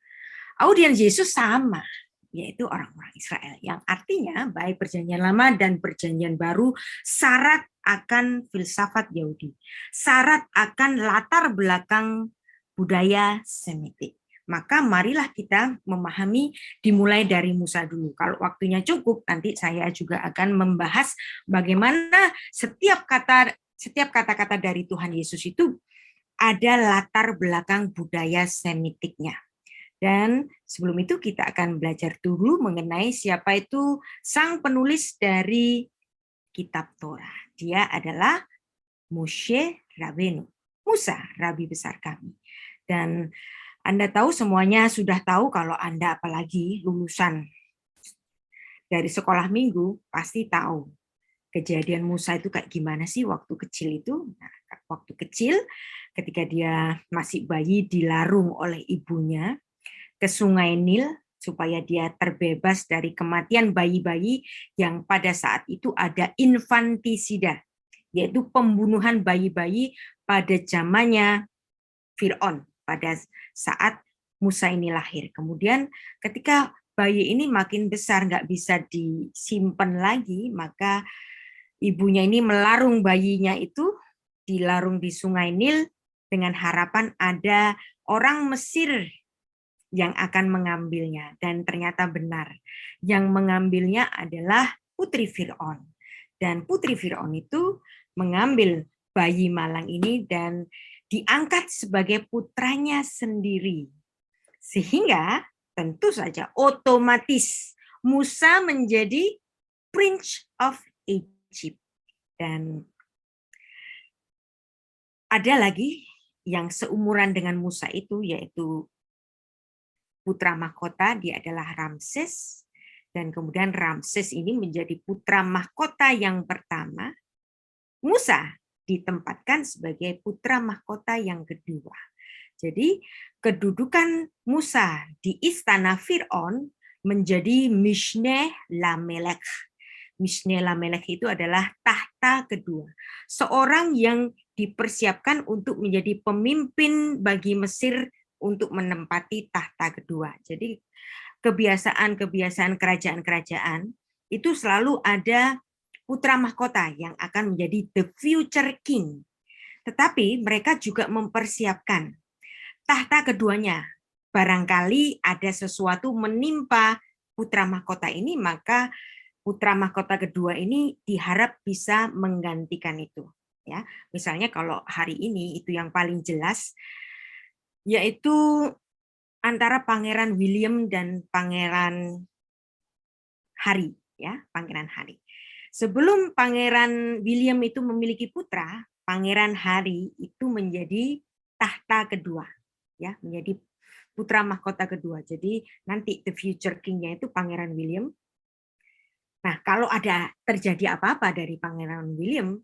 Audiens Yesus sama, yaitu orang-orang Israel. Yang artinya baik Perjanjian Lama dan Perjanjian Baru syarat akan filsafat Yahudi, syarat akan latar belakang budaya Semitik. Maka marilah kita memahami dimulai dari Musa dulu. Kalau waktunya cukup, nanti saya juga akan membahas bagaimana setiap kata-kata dari Tuhan Yesus itu ada latar belakang budaya Semitiknya. Dan sebelum itu kita akan belajar dulu mengenai siapa itu sang penulis dari kitab Torah. Dia adalah Moshe Rabbeinu, Musa, Rabi besar kami. Dan Anda tahu semuanya sudah tahu kalau Anda apalagi lulusan dari sekolah minggu pasti tahu kejadian Musa itu kayak gimana sih waktu kecil itu. Nah, waktu kecil ketika dia masih bayi dilarung oleh ibunya ke Sungai Nil supaya dia terbebas dari kematian bayi-bayi yang pada saat itu ada infantisida, yaitu pembunuhan bayi-bayi pada zamannya Fir'aun pada saat Musa ini lahir. Kemudian ketika bayi ini makin besar nggak bisa disimpan lagi, maka ibunya ini melarung bayinya itu, dilarung di Sungai Nil dengan harapan ada orang Mesir yang akan mengambilnya. Dan ternyata benar, yang mengambilnya adalah putri Fir'aun. Dan putri Fir'aun itu mengambil bayi malang ini dan diangkat sebagai putranya sendiri. Sehingga tentu saja otomatis Musa menjadi Prince of Egypt. Dan ada lagi yang seumuran dengan Musa itu, yaitu putra mahkota, dia adalah Ramses. Dan kemudian Ramses ini menjadi putra mahkota yang pertama. Musa ditempatkan sebagai putra mahkota yang kedua. Jadi kedudukan Musa di istana Fir'aun menjadi Mishneh Lamelech. Mishneh Lamelech itu adalah tahta kedua. Seorang yang dipersiapkan untuk menjadi pemimpin bagi Mesir untuk menempati tahta kedua. Jadi kebiasaan-kebiasaan kerajaan-kerajaan itu selalu ada putra mahkota yang akan menjadi the future king. Tetapi mereka juga mempersiapkan tahta keduanya. Barangkali ada sesuatu menimpa putra mahkota ini, maka putra mahkota kedua ini diharap bisa menggantikan itu. Ya, misalnya kalau hari ini itu yang paling jelas, yaitu antara Pangeran William dan Pangeran Harry, ya, Pangeran Harry. Sebelum Pangeran William itu memiliki putra, Pangeran Harry itu menjadi tahta kedua, ya, menjadi putra mahkota kedua. Jadi nanti the future king-nya itu Pangeran William. Nah, kalau ada terjadi apa-apa dari Pangeran William,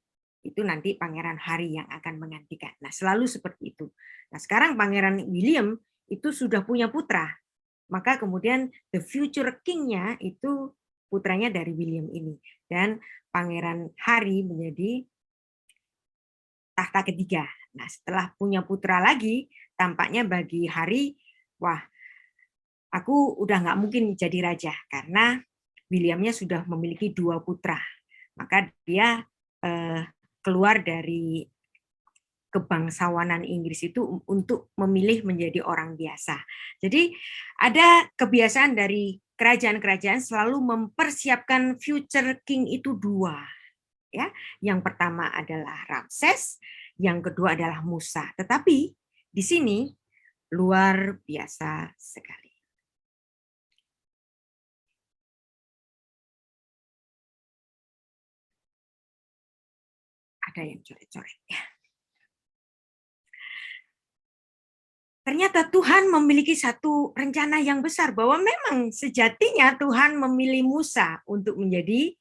itu nanti Pangeran Harry yang akan menggantikan. Nah, selalu seperti itu. Nah, sekarang Pangeran William itu sudah punya putra, maka kemudian the future king-nya itu putranya dari William ini. Dan Pangeran Harry menjadi tahta ketiga. Nah, setelah punya putra lagi, tampaknya bagi Hari, wah, aku udah nggak mungkin jadi raja karena Williamnya sudah memiliki 2 putra. Maka dia keluar dari kebangsawanan Inggris itu untuk memilih menjadi orang biasa. Jadi ada kebiasaan dari kerajaan-kerajaan selalu mempersiapkan future king itu 2. Ya, yang pertama adalah Ramses, yang kedua adalah Musa. Tetapi di sini luar biasa sekali. Ada yang coret-coret ya. Ternyata Tuhan memiliki satu rencana yang besar bahwa memang sejatinya Tuhan memilih Musa untuk menjadi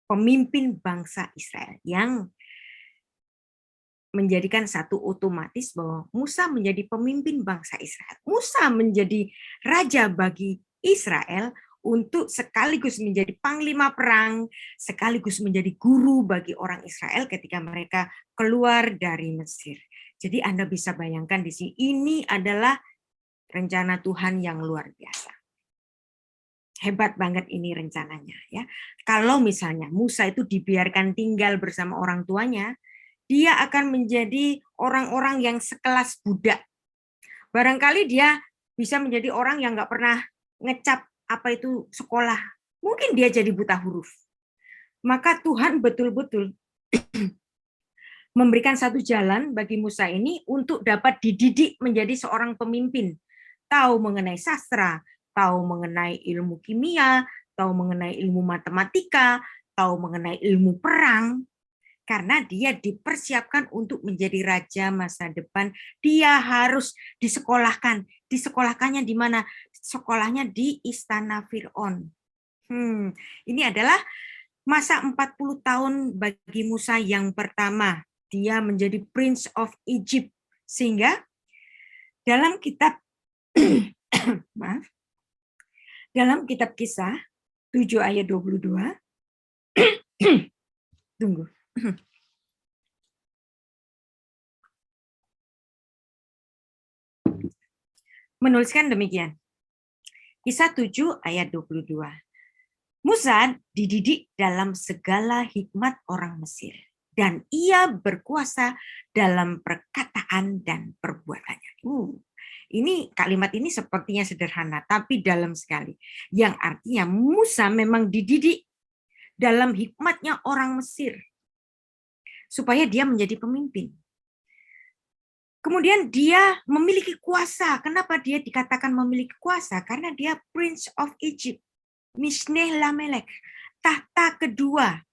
pemimpin bangsa Israel yang menjadikan satu otomatis bahwa Musa menjadi pemimpin bangsa Israel. Musa menjadi raja bagi Israel untuk sekaligus menjadi panglima perang, sekaligus menjadi guru bagi orang Israel ketika mereka keluar dari Mesir. Jadi Anda bisa bayangkan di sini, ini adalah rencana Tuhan yang luar biasa. Hebat banget ini rencananya, ya. Kalau misalnya Musa itu dibiarkan tinggal bersama orang tuanya, dia akan menjadi orang-orang yang sekelas budak. Barangkali dia bisa menjadi orang yang nggak pernah ngecap apa itu sekolah. Mungkin dia jadi buta huruf. Maka Tuhan betul-betul memberikan satu jalan bagi Musa ini untuk dapat dididik menjadi seorang pemimpin. Tahu mengenai sastra, tahu mengenai ilmu kimia, tahu mengenai ilmu matematika, tahu mengenai ilmu perang. Karena dia dipersiapkan untuk menjadi raja masa depan, dia harus disekolahkan. Disekolahkannya di mana? Sekolahnya di istana Fir'aun. Ini adalah masa 40 tahun bagi Musa yang pertama. Dia menjadi Prince of Egypt. Sehingga dalam kitab maaf, dalam kitab Kisah 7 ayat 22 tunggu. Menuliskan demikian. Kisah 7 ayat 22. Musa dididik dalam segala hikmat orang Mesir, dan ia berkuasa dalam perkataan dan perbuatannya. Ini kalimat ini sepertinya sederhana, tapi dalam sekali. Yang artinya Musa memang dididik dalam hikmatnya orang Mesir, supaya dia menjadi pemimpin. Kemudian dia memiliki kuasa. Kenapa dia dikatakan memiliki kuasa? Karena dia Prince of Egypt. Mishneh Lamelek, tahta kedua.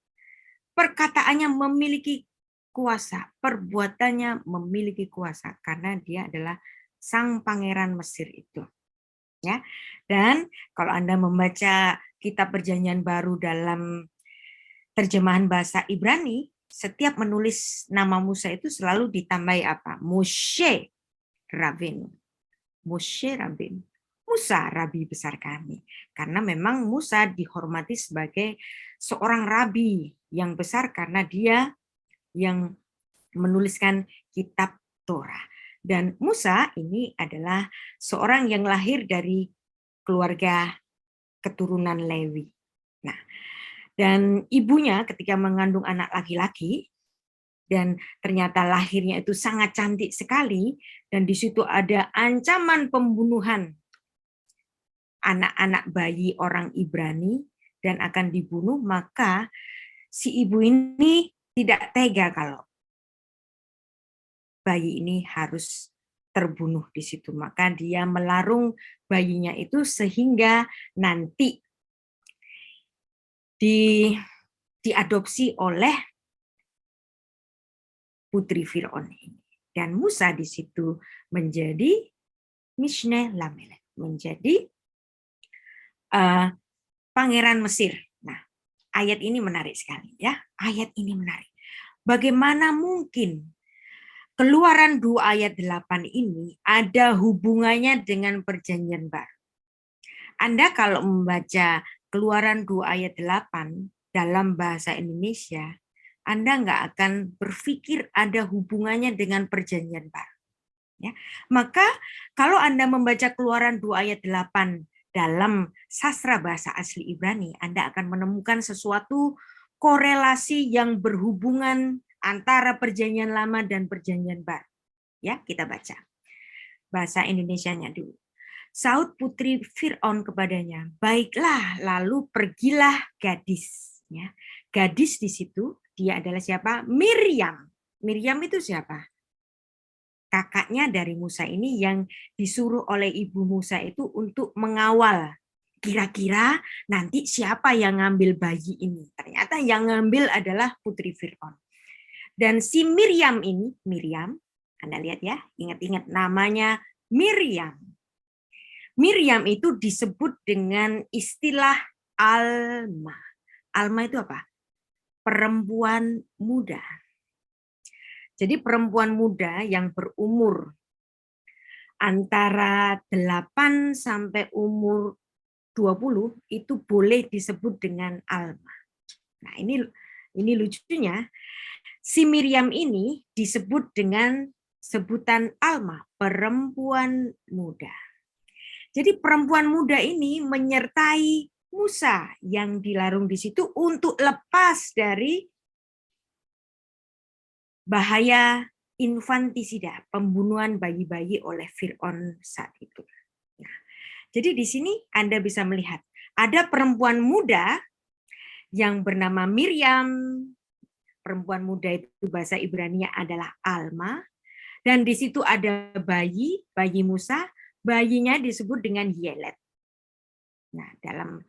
Perkataannya memiliki kuasa, perbuatannya memiliki kuasa karena dia adalah sang pangeran Mesir itu. Ya. Dan kalau Anda membaca kitab Perjanjian Baru dalam terjemahan bahasa Ibrani, setiap menulis nama Musa itu selalu ditambahi apa? Moshe Rabbeinu. Moshe Rabbeinu. Musa, rabi besar kami. Karena memang Musa dihormati sebagai seorang rabi yang besar karena dia yang menuliskan kitab Torah. Dan Musa ini adalah seorang yang lahir dari keluarga keturunan Lewi. Nah, dan ibunya ketika mengandung anak laki-laki, dan ternyata lahirnya itu sangat cantik sekali, dan di situ ada ancaman pembunuhan anak-anak bayi orang Ibrani dan akan dibunuh, maka si ibu ini tidak tega kalau bayi ini harus terbunuh di situ. Maka dia melarung bayinya itu sehingga nanti diadopsi oleh putri Fir'aun ini. Dan Musa di situ menjadi Mishneh Lamelek, menjadi pangeran Mesir. Nah, ayat ini menarik sekali ya. Ayat ini menarik. Bagaimana mungkin Keluaran 2 ayat 8 ini ada hubungannya dengan Perjanjian Baru? Anda kalau membaca Keluaran 2 ayat 8 dalam bahasa Indonesia, Anda nggak akan berpikir ada hubungannya dengan perjanjian baru. Ya. Maka kalau Anda membaca Keluaran 2 ayat 8 dalam sastra bahasa asli Ibrani, Anda akan menemukan sesuatu korelasi yang berhubungan antara perjanjian lama dan perjanjian baru. Ya, kita baca. Bahasa Indonesianya dulu. Saud putri Fir'aun kepadanya, baiklah, lalu pergilah gadis. Ya. Gadis di situ, dia adalah siapa? Miriam. Miriam itu siapa? Kakaknya dari Musa ini yang disuruh oleh ibu Musa itu untuk mengawal. Kira-kira nanti siapa yang ngambil bayi ini? Ternyata yang ngambil adalah putri Fir'aun. Dan si Miriam ini, Miriam, Anda lihat ya, ingat-ingat namanya Miriam. Miriam itu disebut dengan istilah Alma. Alma itu apa? Perempuan muda. Jadi perempuan muda yang berumur antara 8 sampai umur 20 itu boleh disebut dengan Alma. Nah, ini lucunya. Si Miriam ini disebut dengan sebutan Alma, perempuan muda. Jadi perempuan muda ini menyertai Musa yang dilarung di situ untuk lepas dari bahaya infantisida, pembunuhan bayi-bayi oleh Fir'aun saat itu. Nah, jadi di sini Anda bisa melihat ada perempuan muda yang bernama Miriam. Perempuan muda itu bahasa Ibrani adalah Alma. Dan di situ ada bayi Musa, bayinya disebut dengan Yelet. Nah, dalam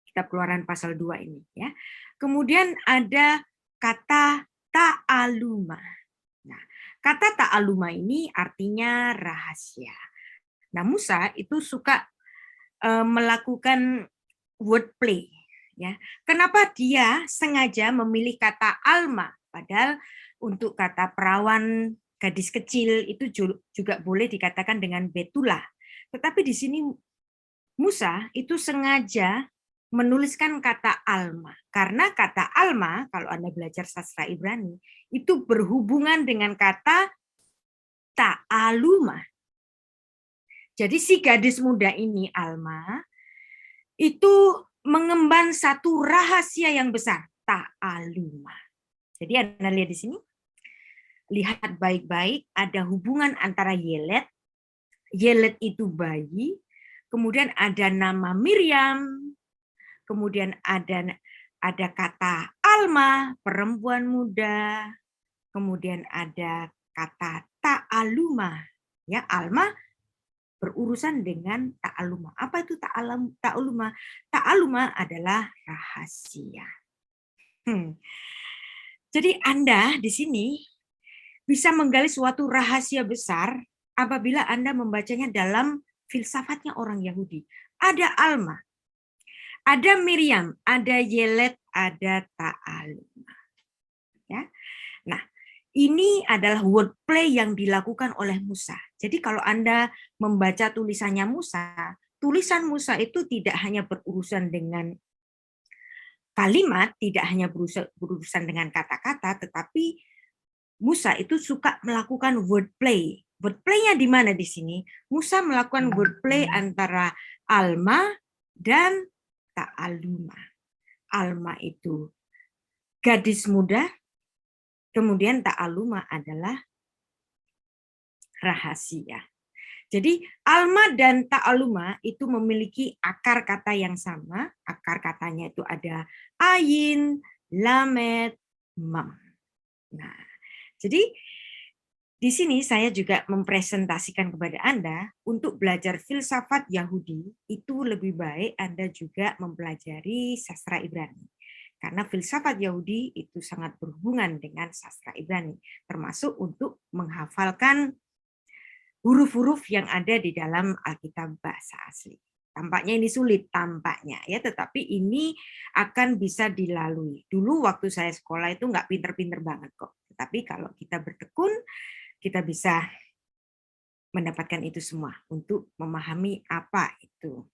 kitab Keluaran pasal 2 ini ya. Kemudian ada kata ta'aluma. Nah, kata ta'aluma ini artinya rahasia. Nah, Musa itu suka melakukan wordplay ya. Kenapa dia sengaja memilih kata alma padahal untuk kata perawan gadis kecil itu juga boleh dikatakan dengan betula. Tetapi di sini Musa itu sengaja menuliskan kata alma. Karena kata alma, kalau Anda belajar sastra Ibrani, itu berhubungan dengan kata ta'aluma. Jadi si gadis muda ini, Alma, itu mengemban satu rahasia yang besar, ta'aluma. Jadi Anda lihat di sini, lihat baik-baik, ada hubungan antara Yelet itu bayi, kemudian ada nama Miriam, kemudian ada kata Alma, perempuan muda, kemudian ada kata ta'aluma, ya Alma berurusan dengan ta'aluma. Apa itu ta'aluma? Ta'aluma adalah rahasia. Jadi Anda di sini bisa menggali suatu rahasia besar apabila Anda membacanya dalam filsafatnya orang Yahudi. Ada Alma, ada Miriam, ada Yelet, ada ta'aluma. Ya. Nah, ini adalah wordplay yang dilakukan oleh Musa. Jadi kalau Anda membaca tulisannya Musa, tulisan Musa itu tidak hanya berurusan dengan kalimat, tidak hanya berurusan dengan kata-kata, tetapi Musa itu suka melakukan wordplay. Wordplay-nya di mana di sini? Musa melakukan wordplay antara Alma dan ta'aluma. Alma itu gadis muda, kemudian ta'aluma adalah rahasia. Jadi alma dan ta'aluma itu memiliki akar kata yang sama. Akar katanya itu ada ayin, lamet, mam. Nah, jadi di sini saya juga mempresentasikan kepada Anda untuk belajar filsafat Yahudi itu lebih baik Anda juga mempelajari sastra Ibrani. Karena filsafat Yahudi itu sangat berhubungan dengan sastra Ibrani, termasuk untuk menghafalkan huruf-huruf yang ada di dalam Alkitab bahasa asli. Tampaknya ini sulit, tampaknya ya, tetapi ini akan bisa dilalui. Dulu waktu saya sekolah itu nggak pinter-pinter banget kok, tetapi kalau kita bertekun, kita bisa mendapatkan itu semua untuk memahami apa itu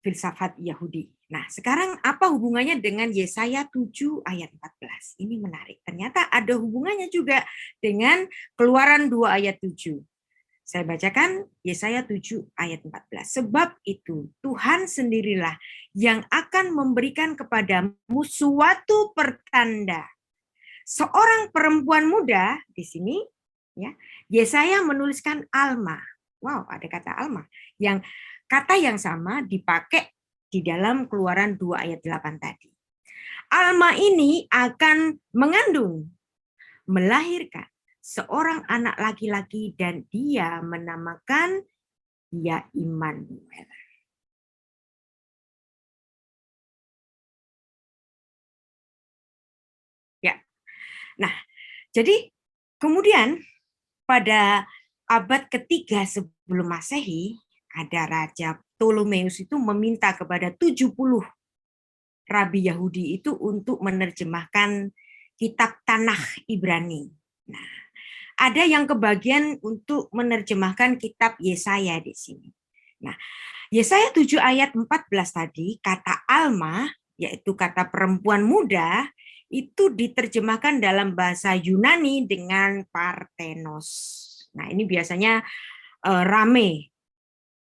filsafat Yahudi. Nah, sekarang apa hubungannya dengan Yesaya 7 ayat 14? Ini menarik. Ternyata ada hubungannya juga dengan Keluaran 2 ayat 7. Saya bacakan Yesaya 7 ayat 14. Sebab itu Tuhan sendirilah yang akan memberikan kepadamu suatu pertanda. Seorang perempuan muda di sini, ya, Yesaya menuliskan Alma. Wow, ada kata Alma. Yang kata yang sama dipakai di dalam Keluaran 2 ayat 8 tadi. Alma ini akan mengandung, melahirkan seorang anak laki-laki dan dia menamakan dia Immanuel. Ya. Nah, jadi kemudian pada abad ketiga sebelum Masehi, ada Raja Ptolemeus itu meminta kepada 70 rabi Yahudi itu untuk menerjemahkan kitab Tanakh Ibrani. Nah, ada yang kebagian untuk menerjemahkan kitab Yesaya di sini. Nah, Yesaya 7 ayat 14 tadi, kata Alma, yaitu kata perempuan muda, itu diterjemahkan dalam bahasa Yunani dengan Parthenos. Nah, ini biasanya rame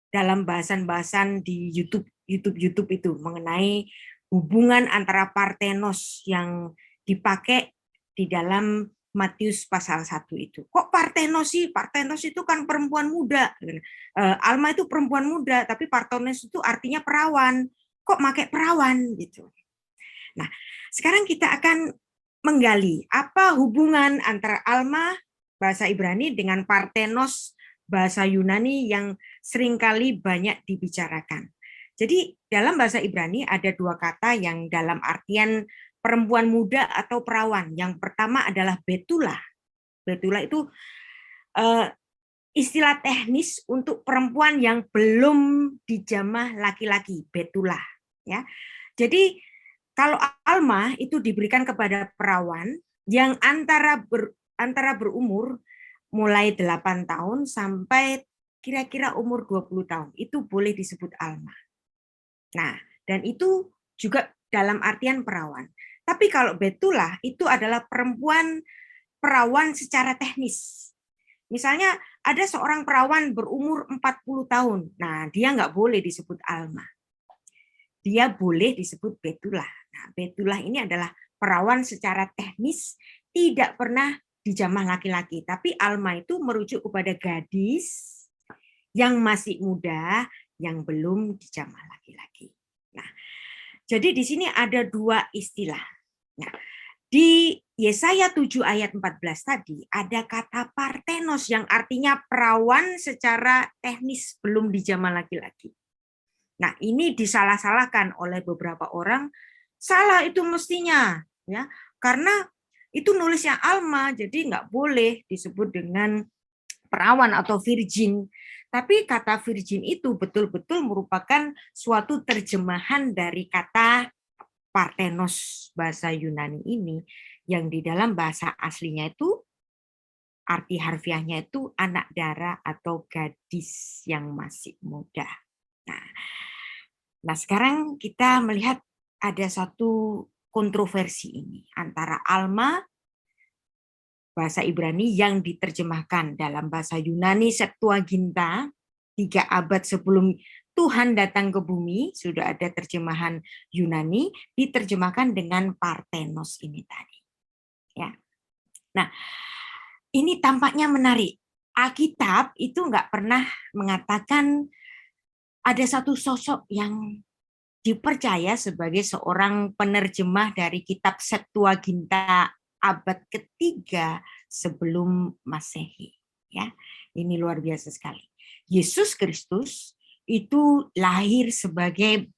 dalam bahasan-bahasan di YouTube itu mengenai hubungan antara Parthenos yang dipakai di dalam Matius pasal 1 itu. Kok Parthenos sih? Parthenos itu kan perempuan muda. Alma itu perempuan muda, tapi Parthenos itu artinya perawan. Kok pakai perawan gitu. Nah, sekarang kita akan menggali apa hubungan antara Alma bahasa Ibrani dengan Parthenos bahasa Yunani yang seringkali banyak dibicarakan. Jadi dalam bahasa Ibrani ada dua kata yang dalam artian perempuan muda atau perawan. Yang pertama adalah betulah. Betulah itu istilah teknis untuk perempuan yang belum dijamah laki-laki, betulah. Ya, jadi kalau Alma itu diberikan kepada perawan yang antara berumur mulai 8 tahun sampai kira-kira umur 20 tahun. Itu boleh disebut Alma. Nah, dan itu juga dalam artian perawan. Tapi kalau betulah itu adalah perempuan perawan secara teknis. Misalnya ada seorang perawan berumur 40 tahun. Nah, dia nggak boleh disebut Alma. Dia boleh disebut betulah. Nah, betulah ini adalah perawan secara teknis, tidak pernah dijamah laki-laki. Tapi Alma itu merujuk kepada gadis yang masih muda, yang belum dijamah laki-laki. Nah, jadi di sini ada dua istilah. Nah, di Yesaya 7 ayat 14 tadi ada kata Parthenos yang artinya perawan secara teknis belum dijamah laki-laki. Nah, ini disalah-salahkan oleh beberapa orang. Salah itu mestinya, ya, karena itu nulisnya Alma, jadi nggak boleh disebut dengan perawan atau virgin. Tapi kata virgin itu betul-betul merupakan suatu terjemahan dari kata Parthenos bahasa Yunani ini, yang di dalam bahasa aslinya itu arti harfiahnya itu anak dara atau gadis yang masih muda. Nah, sekarang kita melihat ada satu kontroversi ini antara Alma bahasa Ibrani yang diterjemahkan dalam bahasa Yunani Septuaginta 3 abad sebelum Tuhan datang ke bumi, sudah ada terjemahan Yunani diterjemahkan dengan Parthenos ini tadi. Ya. Nah, ini tampaknya menarik. Alkitab itu nggak pernah mengatakan ada satu sosok yang dipercaya sebagai seorang penerjemah dari kitab Septuaginta abad ketiga sebelum Masehi. Ya, ini luar biasa sekali. Yesus Kristus itu lahir sebagai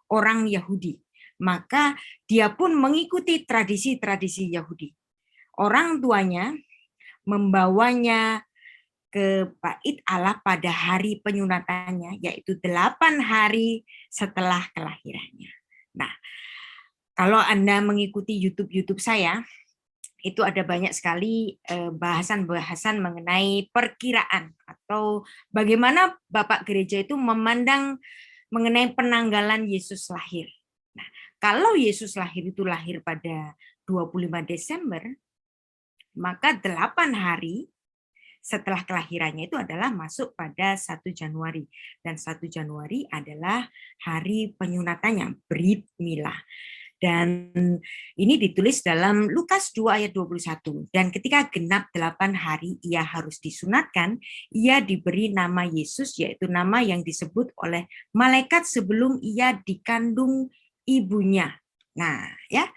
orang Yahudi, maka dia pun mengikuti tradisi-tradisi Yahudi. Orang tuanya membawanya ke bait Allah pada hari penyunatannya, yaitu 8 hari setelah kelahirannya. Nah, kalau Anda mengikuti YouTube saya, itu ada banyak sekali bahasan-bahasan mengenai perkiraan atau bagaimana Bapak Gereja itu memandang mengenai penanggalan Yesus lahir. Nah, kalau Yesus lahir itu lahir pada 25 Desember, maka 8 hari setelah kelahirannya itu adalah masuk pada 1 Januari. Dan 1 Januari adalah hari penyunatannya, Brit Milah. Dan ini ditulis dalam Lukas 2 ayat 21. Dan ketika genap 8 hari ia harus disunatkan, ia diberi nama Yesus, yaitu nama yang disebut oleh malaikat sebelum ia dikandung ibunya. Nah, ya.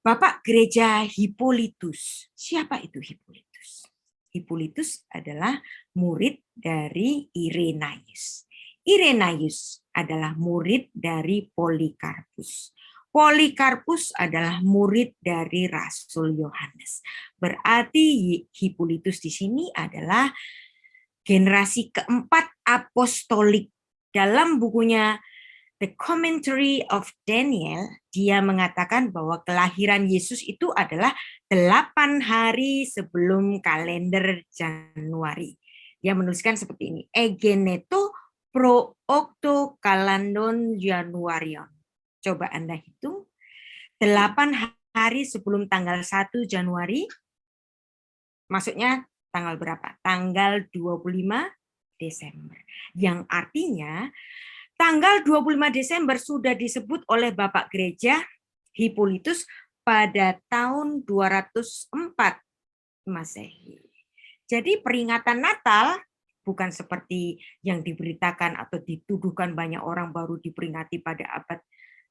Bapak Gereja Hippolytus. Siapa itu Hippolytus? Hippolytus adalah murid dari Irenaeus. Irenaeus adalah murid dari Polikarpus. Polikarpus adalah murid dari Rasul Yohanes. Berarti Hippolytus di sini adalah generasi keempat apostolik. Dalam bukunya The Commentary of Daniel, dia mengatakan bahwa kelahiran Yesus itu adalah 8 hari sebelum kalender Januari. Dia menuliskan seperti ini, Egeneto pro octo kalandon Januarion. Coba Anda hitung, 8 hari sebelum tanggal 1 Januari, maksudnya tanggal berapa? Tanggal 25 Desember. Yang artinya, tanggal 25 Desember sudah disebut oleh Bapak Gereja Hippolytus pada tahun 204 Masehi. Jadi peringatan Natal bukan seperti yang diberitakan atau dituduhkan banyak orang baru diperingati pada abad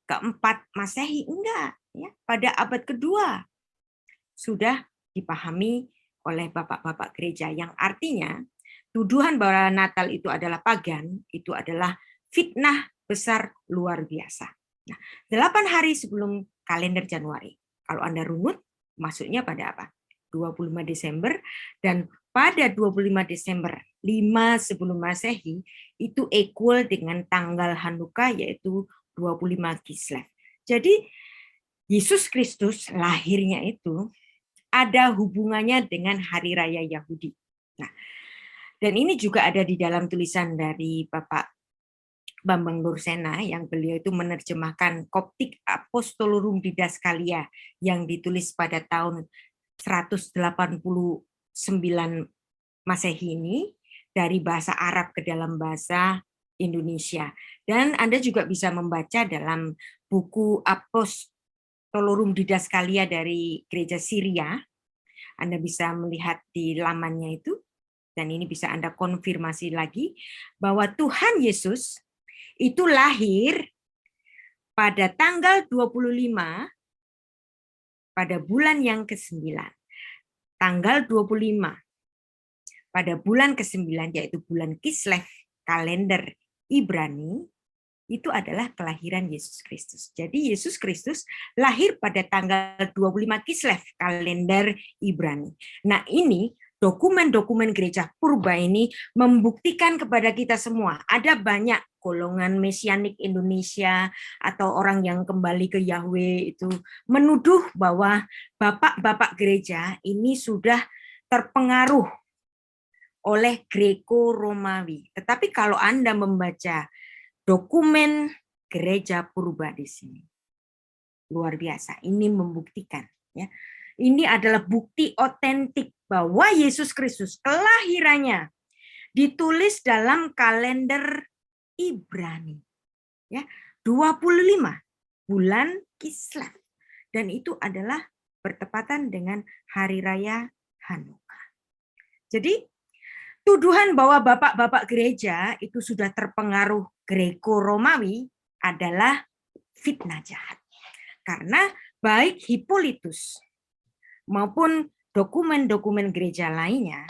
keempat Masehi. Enggak, ya. Pada abad kedua sudah dipahami oleh Bapak-Bapak Gereja, yang artinya tuduhan bahwa Natal itu adalah pagan, itu adalah fitnah besar luar biasa. Nah, 8 hari sebelum kalender Januari. Kalau Anda runut, masuknya pada apa? 25 Desember, dan pada 25 Desember 5 sebelum Masehi itu equal dengan tanggal Hanukkah, yaitu 25 Kislev. Jadi Yesus Kristus lahirnya itu ada hubungannya dengan hari raya Yahudi. Nah, dan ini juga ada di dalam tulisan dari Bapak Bambang Nursena, yang beliau itu menerjemahkan Koptik Apostolorum Didaskalia yang ditulis pada tahun 189 Masehi ini dari bahasa Arab ke dalam bahasa Indonesia. Dan Anda juga bisa membaca dalam buku Apostolorum Didaskalia dari Gereja Syria. Anda bisa melihat di lamannya itu, dan ini bisa Anda konfirmasi lagi bahwa Tuhan Yesus itu lahir pada tanggal 25 pada bulan yang ke-9. Tanggal 25 pada bulan ke-9, yaitu bulan Kislev kalender Ibrani, itu adalah kelahiran Yesus Kristus. Jadi Yesus Kristus lahir pada tanggal 25 Kislev kalender Ibrani. Nah, ini dokumen-dokumen gereja purba ini membuktikan kepada kita semua, ada banyak golongan mesianik Indonesia atau orang yang kembali ke Yahweh itu menuduh bahwa bapak-bapak gereja ini sudah terpengaruh oleh Greko-Romawi. Tetapi kalau Anda membaca dokumen gereja purba di sini, luar biasa, ini membuktikan, ya. Ini adalah bukti otentik bahwa Yesus Kristus kelahirannya ditulis dalam kalender Ibrani, ya, 25 bulan Kislev, dan itu adalah bertepatan dengan hari raya Hanukkah. Jadi tuduhan bahwa bapak-bapak gereja itu sudah terpengaruh Greko-Romawi adalah fitnah jahat. Karena baik Hippolytus maupun dokumen-dokumen gereja lainnya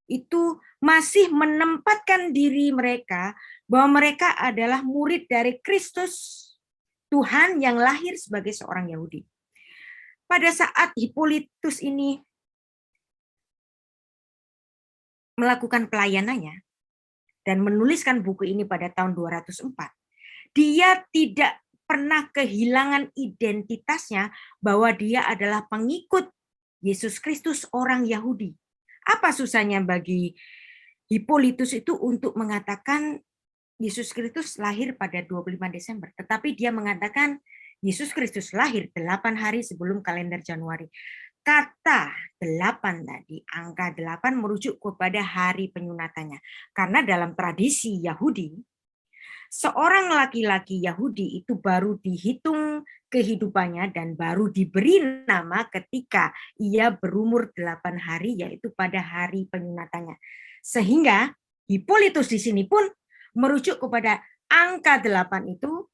itu masih menempatkan diri mereka bahwa mereka adalah murid dari Kristus, Tuhan yang lahir sebagai seorang Yahudi. Pada saat Hippolytus ini melakukan pelayanannya dan menuliskan buku ini pada tahun 204, dia tidak pernah kehilangan identitasnya bahwa dia adalah pengikut Yesus Kristus orang Yahudi. Apa susahnya bagi Hippolytus itu untuk mengatakan Yesus Kristus lahir pada 25 Desember, tetapi dia mengatakan Yesus Kristus lahir 8 hari sebelum kalender Januari. Kata 8 tadi, angka 8 merujuk kepada hari penyunatannya. Karena dalam tradisi Yahudi, seorang laki-laki Yahudi itu baru dihitung kehidupannya dan baru diberi nama ketika ia berumur 8 hari, yaitu pada hari penyunatannya. Sehingga Hippolytus di sini pun merujuk kepada angka 8 itu,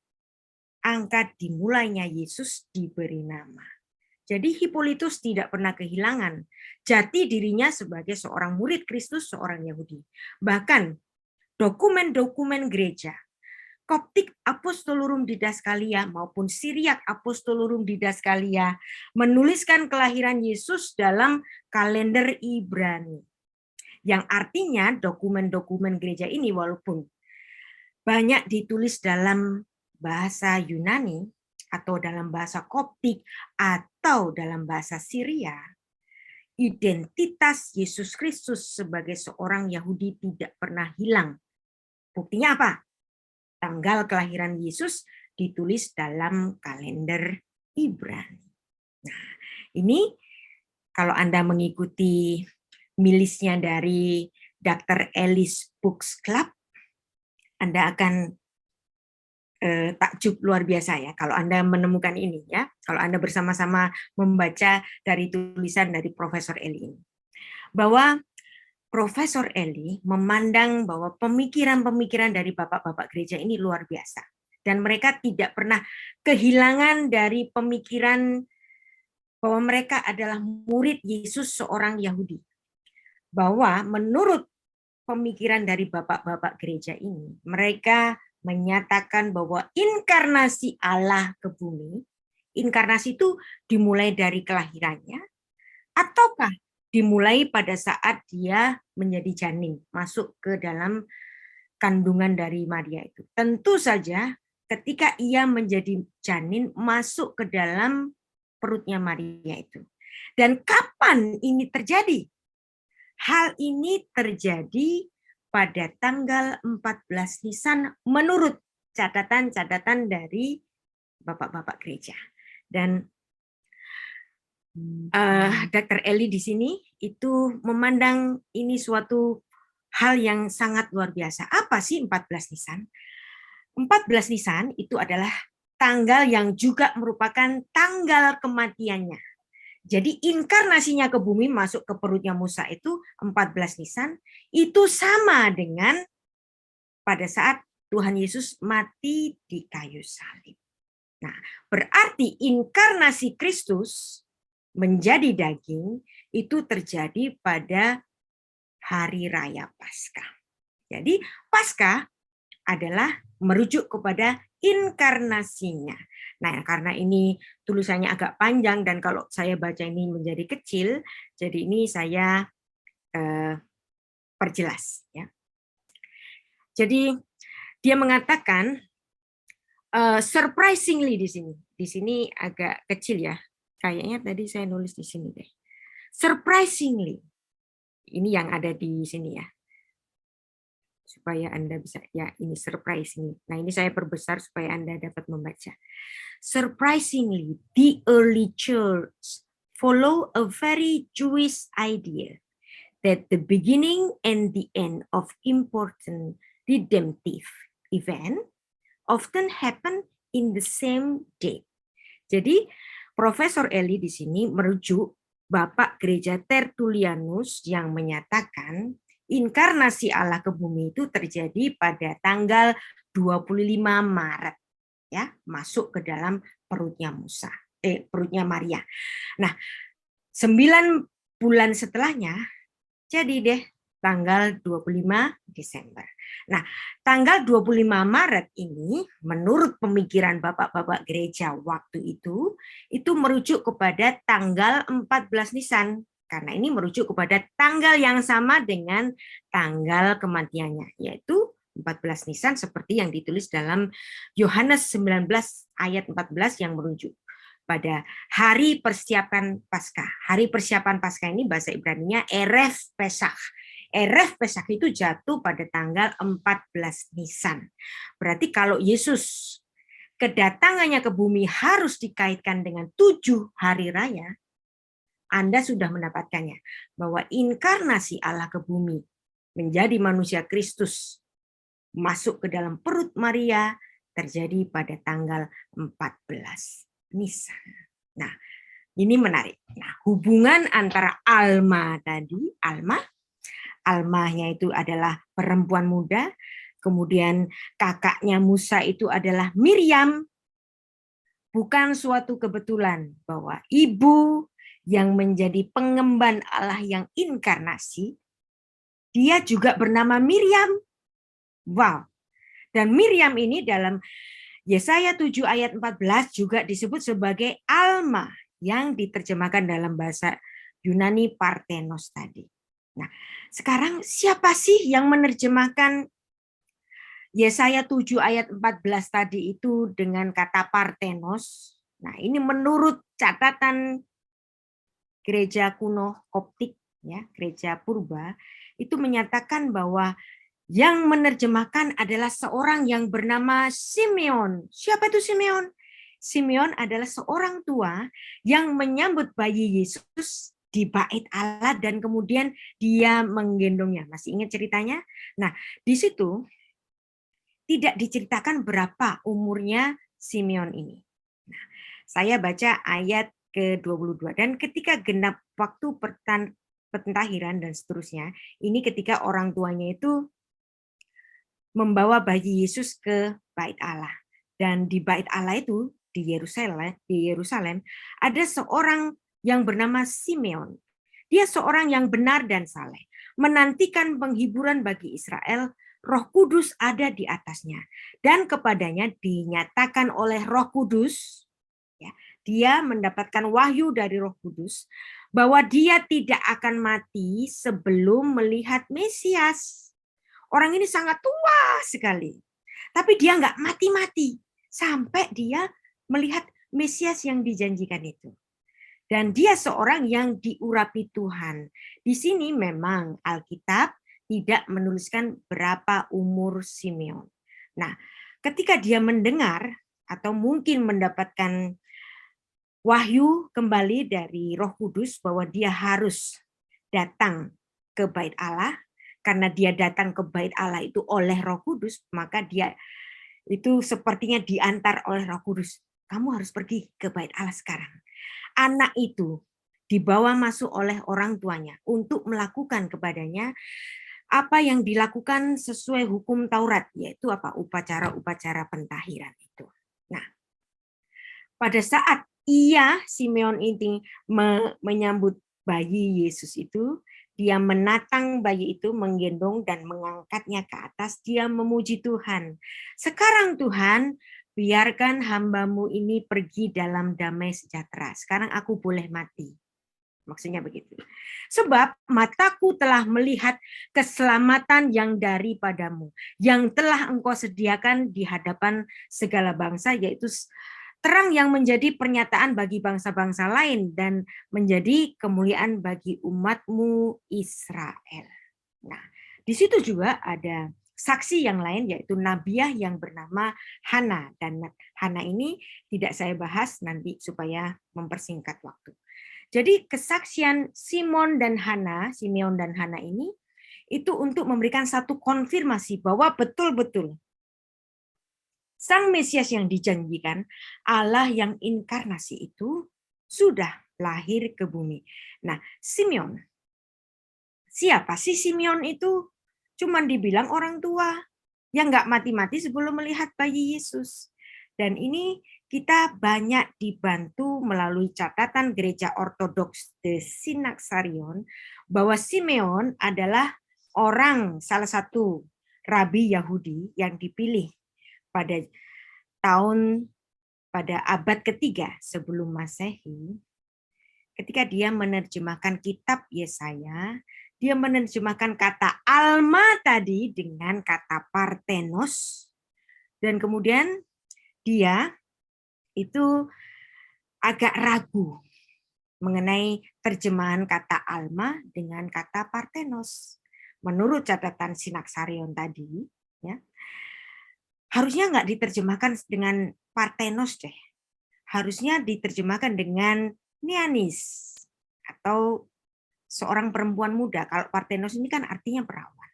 angka dimulainya Yesus diberi nama. Jadi Hippolytus tidak pernah kehilangan jati dirinya sebagai seorang murid Kristus, seorang Yahudi. Bahkan dokumen-dokumen gereja, Koptik Apostolorum Didaskalia maupun Syriac Apostolorum Didaskalia menuliskan kelahiran Yesus dalam kalender Ibrani. Yang artinya dokumen-dokumen gereja ini walaupun banyak ditulis dalam bahasa Yunani atau dalam bahasa Koptik atau dalam bahasa Syria, identitas Yesus Kristus sebagai seorang Yahudi tidak pernah hilang. Buktinya apa? Tanggal kelahiran Yesus ditulis dalam kalender Ibrani. Nah, ini kalau Anda mengikuti milisnya dari Dr. Ellis Books Club, Anda akan takjub luar biasa ya kalau Anda menemukan ini ya. Kalau Anda bersama-sama membaca dari tulisan dari Profesor Eli ini. Bahwa Profesor Eli memandang bahwa pemikiran-pemikiran dari bapak-bapak gereja ini luar biasa. Dan mereka tidak pernah kehilangan dari pemikiran bahwa mereka adalah murid Yesus seorang Yahudi. Bahwa menurut pemikiran dari bapak-bapak gereja ini, mereka menyatakan bahwa inkarnasi Allah ke bumi, inkarnasi itu dimulai dari kelahirannya, ataukah dimulai pada saat dia menjadi janin, masuk ke dalam kandungan dari Maria itu. Tentu saja ketika ia menjadi janin, masuk ke dalam perutnya Maria itu. Dan kapan ini terjadi? Hal ini terjadi pada tanggal 14 Nisan menurut catatan-catatan dari bapak-bapak gereja. Dan Dr. Eli di sini itu memandang ini suatu hal yang sangat luar biasa. Apa sih 14 Nisan? 14 Nisan itu adalah tanggal yang juga merupakan tanggal kematiannya. Jadi inkarnasinya ke bumi masuk ke perutnya Musa itu 14 Nisan, itu sama dengan pada saat Tuhan Yesus mati di kayu salib. Nah, berarti inkarnasi Kristus menjadi daging itu terjadi pada hari raya Paskah. Jadi Paskah adalah merujuk kepada inkarnasinya. Nah, karena ini tulisannya agak panjang dan kalau saya baca ini menjadi kecil, jadi ini saya perjelas ya. Jadi dia mengatakan surprisingly di sini. Di sini agak kecil ya. Kayaknya tadi saya nulis di sini deh. Surprisingly. Ini yang ada di sini ya. Supaya Anda bisa, ya ini surprisingly. Nah ini saya perbesar supaya Anda dapat membaca. Surprisingly, the early church follow a very Jewish idea that the beginning and the end of important redemptive event often happen in the same day. Jadi Profesor Eli di sini merujuk Bapak Gereja Tertullianus yang menyatakan inkarnasi Allah ke bumi itu terjadi pada tanggal 25 Maret ya, masuk ke dalam perutnya perutnya Maria. Nah, 9 bulan setelahnya jadi deh tanggal 25 Desember. Nah, tanggal 25 Maret ini menurut pemikiran bapak-bapak gereja waktu itu merujuk kepada tanggal 14 Nisan. Karena ini merujuk kepada tanggal yang sama dengan tanggal kematiannya, yaitu 14 Nisan seperti yang ditulis dalam Yohanes 19 ayat 14 yang merujuk pada hari persiapan Paskah. Hari persiapan Paskah ini bahasa Ibraninya Erev Pesach. Erev Pesak itu jatuh pada tanggal 14 Nisan. Berarti kalau Yesus kedatangannya ke bumi harus dikaitkan dengan 7 hari raya, Anda sudah mendapatkannya. Bahwa inkarnasi Allah ke bumi, menjadi manusia Kristus, masuk ke dalam perut Maria, terjadi pada tanggal 14 Nisan. Nah, ini menarik. Nah, hubungan antara Alma tadi, Almahnya itu adalah perempuan muda, kemudian kakaknya Musa itu adalah Miriam. Bukan suatu kebetulan bahwa ibu yang menjadi pengemban Allah yang inkarnasi, dia juga bernama Miriam. Wow. Dan Miriam ini dalam Yesaya 7 ayat 14 juga disebut sebagai Alma, yang diterjemahkan dalam bahasa Yunani Parthenos tadi. Nah, sekarang siapa sih yang menerjemahkan Yesaya 7 ayat 14 tadi itu dengan kata Parthenos? Nah, ini menurut catatan gereja kuno Koptik, ya, gereja purba, itu menyatakan bahwa yang menerjemahkan adalah seorang yang bernama Simeon. Siapa itu Simeon? Simeon adalah seorang tua yang menyambut bayi Yesus di bait Allah dan kemudian dia menggendongnya. Masih ingat ceritanya? Nah, di situ tidak diceritakan berapa umurnya Simeon ini. Nah, saya baca ayat ke-22. Dan ketika genap waktu pentahiran dan seterusnya, ini ketika orang tuanya itu membawa bayi Yesus ke bait Allah. Dan di bait Allah itu, di Yerusalem ada seorang yang bernama Simeon. Dia seorang yang benar dan saleh, menantikan penghiburan bagi Israel. Roh Kudus ada di atasnya, dan kepadanya dinyatakan oleh Roh Kudus, ya, dia mendapatkan wahyu dari Roh Kudus bahwa dia tidak akan mati sebelum melihat Mesias. Orang ini sangat tua sekali, tapi dia nggak mati-mati sampai dia melihat Mesias yang dijanjikan itu. Dan dia seorang yang diurapi Tuhan. Di sini memang Alkitab tidak menuliskan berapa umur Simeon. Nah, ketika dia mendengar atau mungkin mendapatkan wahyu kembali dari Roh Kudus bahwa dia harus datang ke bait Allah, karena dia datang ke bait Allah itu oleh Roh Kudus, maka dia itu sepertinya diantar oleh Roh Kudus. Kamu harus pergi ke bait Allah sekarang. Anak itu dibawa masuk oleh orang tuanya untuk melakukan kepadanya apa yang dilakukan sesuai hukum Taurat, yaitu apa? Upacara-upacara pentahiran itu. Nah, pada saat Simeon ini menyambut bayi Yesus itu, dia menatang bayi itu, menggendong dan mengangkatnya ke atas, dia memuji Tuhan. Sekarang Tuhan, biarkan hambamu ini pergi dalam damai sejahtera. Sekarang aku boleh mati. Maksudnya begitu. Sebab mataku telah melihat keselamatan yang daripadamu, yang telah engkau sediakan di hadapan segala bangsa, yaitu terang yang menjadi pernyataan bagi bangsa-bangsa lain dan menjadi kemuliaan bagi umatmu Israel. Nah, di situ juga ada saksi yang lain, yaitu nabiah yang bernama Hana. Dan Hana ini tidak saya bahas nanti supaya mempersingkat waktu. Jadi kesaksian Simeon dan Hana ini itu untuk memberikan satu konfirmasi bahwa betul-betul Sang Mesias yang dijanjikan, Allah yang inkarnasi itu sudah lahir ke bumi. Nah, Simeon. Siapa sih Simeon itu? Cuman dibilang orang tua yang nggak mati-mati sebelum melihat bayi Yesus. Dan ini kita banyak dibantu melalui catatan Gereja Ortodoks de Synaxarion bahwa Simeon adalah salah satu rabi Yahudi yang dipilih pada abad ketiga sebelum Masehi, ketika dia menerjemahkan kitab Yesaya, dia menerjemahkan kata Alma tadi dengan kata Parthenos, dan kemudian dia itu agak ragu mengenai terjemahan kata Alma dengan kata Parthenos. menurut catatan Sinaksarion tadi, ya, harusnya nggak diterjemahkan dengan Parthenos deh. Harusnya diterjemahkan dengan Neanis atau seorang perempuan muda. Kalau Parthenos ini kan artinya perawan.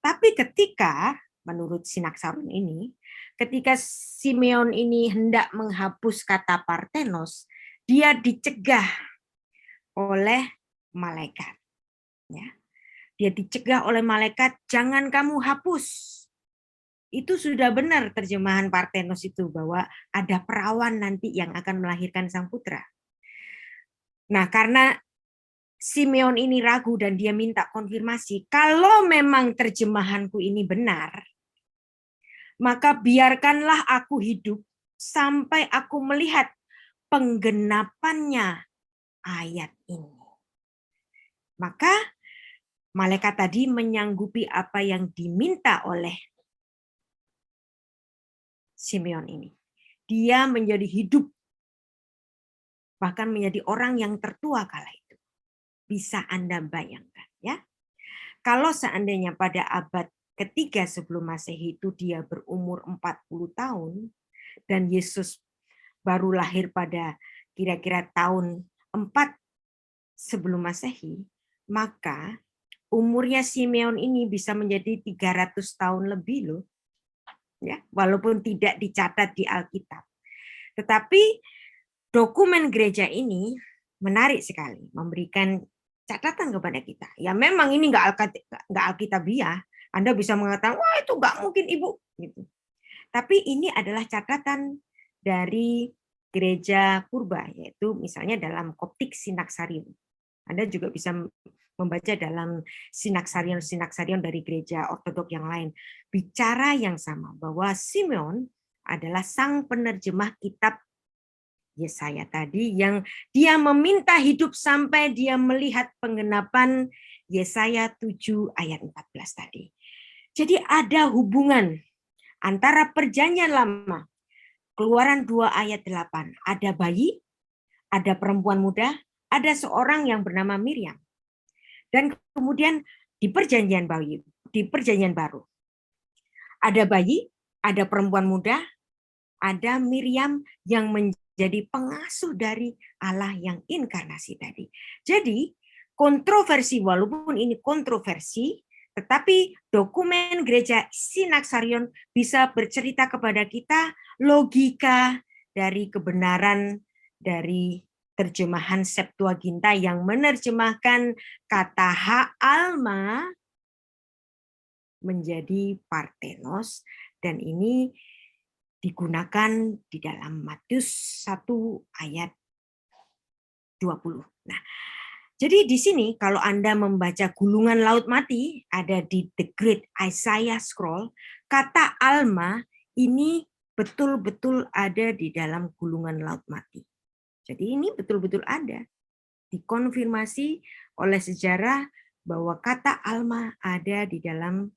Tapi ketika menurut Sinaksarion ini, ketika Simeon ini hendak menghapus kata Parthenos, dia dicegah oleh malaikat. Ya. Dia dicegah oleh malaikat, jangan kamu hapus. Itu sudah benar terjemahan Parthenos itu, bahwa ada perawan nanti yang akan melahirkan sang putra. Nah, karena Simeon ini ragu dan dia minta konfirmasi, kalau memang terjemahanku ini benar, maka biarkanlah aku hidup sampai aku melihat penggenapannya ayat ini. Maka malaikat tadi menyanggupi apa yang diminta oleh Simeon ini. Dia menjadi hidup, bahkan menjadi orang yang tertua kala itu. Bisa Anda bayangkan, ya. Kalau seandainya pada abad ketiga sebelum Masehi itu dia berumur 40 tahun dan Yesus baru lahir pada kira-kira tahun 4 sebelum Masehi, maka umurnya Simeon ini bisa menjadi 300 tahun lebih loh. Ya, walaupun tidak dicatat di Alkitab. Tetapi dokumen gereja ini menarik sekali, memberikan catatan kepada kita. Ya memang ini nggak Alkitabiah. Anda bisa mengatakan, wah itu nggak mungkin Ibu. Gitu. Tapi ini adalah catatan dari gereja purba, yaitu misalnya dalam Koptik Sinaksarion. Anda juga bisa membaca dalam Sinaksarion dari gereja ortodok yang lain. Bicara yang sama, bahwa Simeon adalah sang penerjemah kitab Yesaya tadi, yang dia meminta hidup sampai dia melihat penggenapan Yesaya 7 ayat 14 tadi. Jadi ada hubungan antara perjanjian lama, Keluaran 2 ayat 8, ada bayi, ada perempuan muda, ada seorang yang bernama Miriam. Dan kemudian di perjanjian baru, ada bayi, ada perempuan muda, ada Miriam yang menjadi pengasuh dari Allah yang inkarnasi tadi. Jadi kontroversi, walaupun ini kontroversi, tetapi dokumen gereja Sinaksarion bisa bercerita kepada kita logika dari kebenaran dari terjemahan Septuaginta yang menerjemahkan kata ha-alma menjadi Parthenos, dan ini digunakan di dalam Matius 1 ayat 20. Nah, jadi di sini kalau Anda membaca Gulungan Laut Mati, ada di The Great Isaiah Scroll, kata alma ini betul-betul ada di dalam Gulungan Laut Mati. Jadi ini betul-betul ada. Dikonfirmasi oleh sejarah bahwa kata alma ada di dalam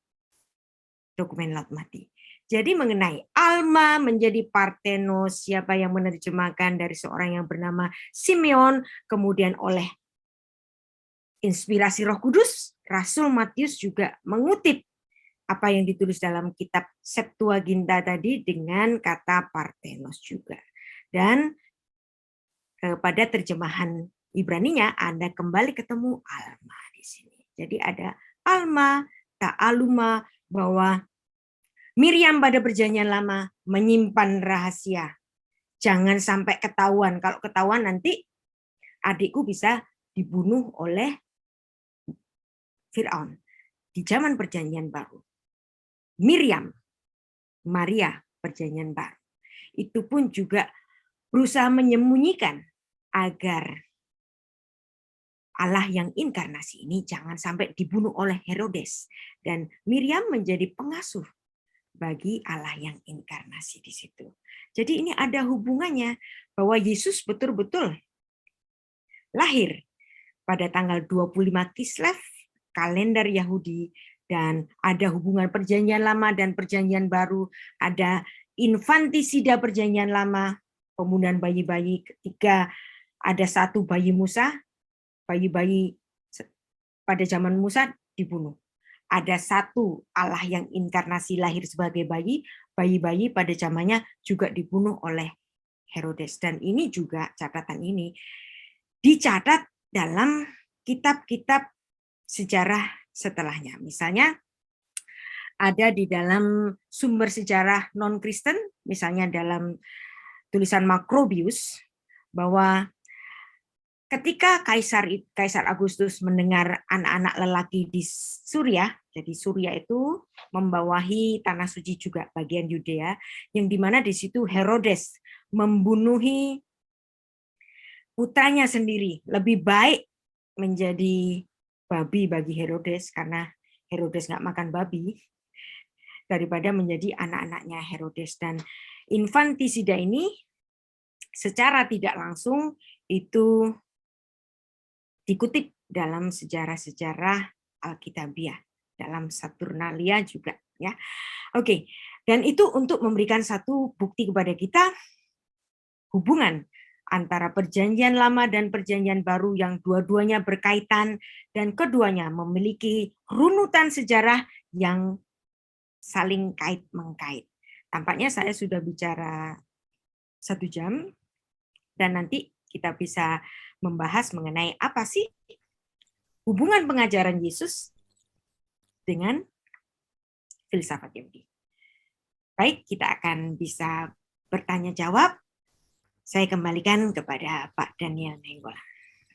dokumen Laut Mati. Jadi mengenai alma menjadi Parthenos, siapa yang menerjemahkan dari seorang yang bernama Simeon, kemudian oleh inspirasi Roh Kudus, Rasul Matius juga mengutip apa yang ditulis dalam kitab Septuaginta tadi dengan kata Parthenos juga. Dan pada terjemahan Ibraninya Anda kembali ketemu alma di sini. Jadi ada alma, ta'aluma, bahwa Miriam pada perjanjian lama menyimpan rahasia. Jangan sampai ketahuan. Kalau ketahuan nanti adikku bisa dibunuh oleh Firaun. Di zaman perjanjian baru, Miriam, Maria perjanjian baru, itu pun juga berusaha menyembunyikan agar Allah yang inkarnasi ini jangan sampai dibunuh oleh Herodes. Dan Miriam menjadi pengasuh bagi Allah yang inkarnasi di situ. Jadi ini ada hubungannya bahwa Yesus betul-betul lahir pada tanggal 25 Kislev, kalender Yahudi, dan ada hubungan perjanjian lama dan perjanjian baru, ada infantisida perjanjian lama, pembunuhan bayi-bayi ketika ada satu bayi Musa, bayi-bayi pada zaman Musa dibunuh. ada satu Allah yang inkarnasi lahir sebagai bayi, bayi-bayi pada zamannya juga dibunuh oleh Herodes. Dan ini juga, catatan ini dicatat dalam kitab-kitab sejarah setelahnya. Misalnya ada di dalam sumber sejarah non-Kristen, misalnya dalam tulisan Macrobius, bahwa ketika Kaisar Agustus mendengar anak-anak lelaki di Suria, jadi Suria itu membawahi tanah suci juga bagian Yudea, yang dimana di situ Herodes membunuhi putranya sendiri. Lebih baik menjadi babi bagi Herodes karena Herodes nggak makan babi daripada menjadi anak-anaknya Herodes. Dan infantisida ini secara tidak langsung itu dikutip dalam sejarah-sejarah Alkitabiah, dalam Saturnalia juga, ya. Oke, dan itu untuk memberikan satu bukti kepada kita hubungan antara perjanjian lama dan perjanjian baru yang dua-duanya berkaitan dan keduanya memiliki runutan sejarah yang saling kait-mengkait. Tampaknya saya sudah bicara 1 jam dan nanti kita bisa membahas mengenai apa sih hubungan pengajaran Yesus dengan filsafat Yahudi. Baik, kita akan bisa bertanya jawab. Saya kembalikan kepada Pak Daniel Nainggolan.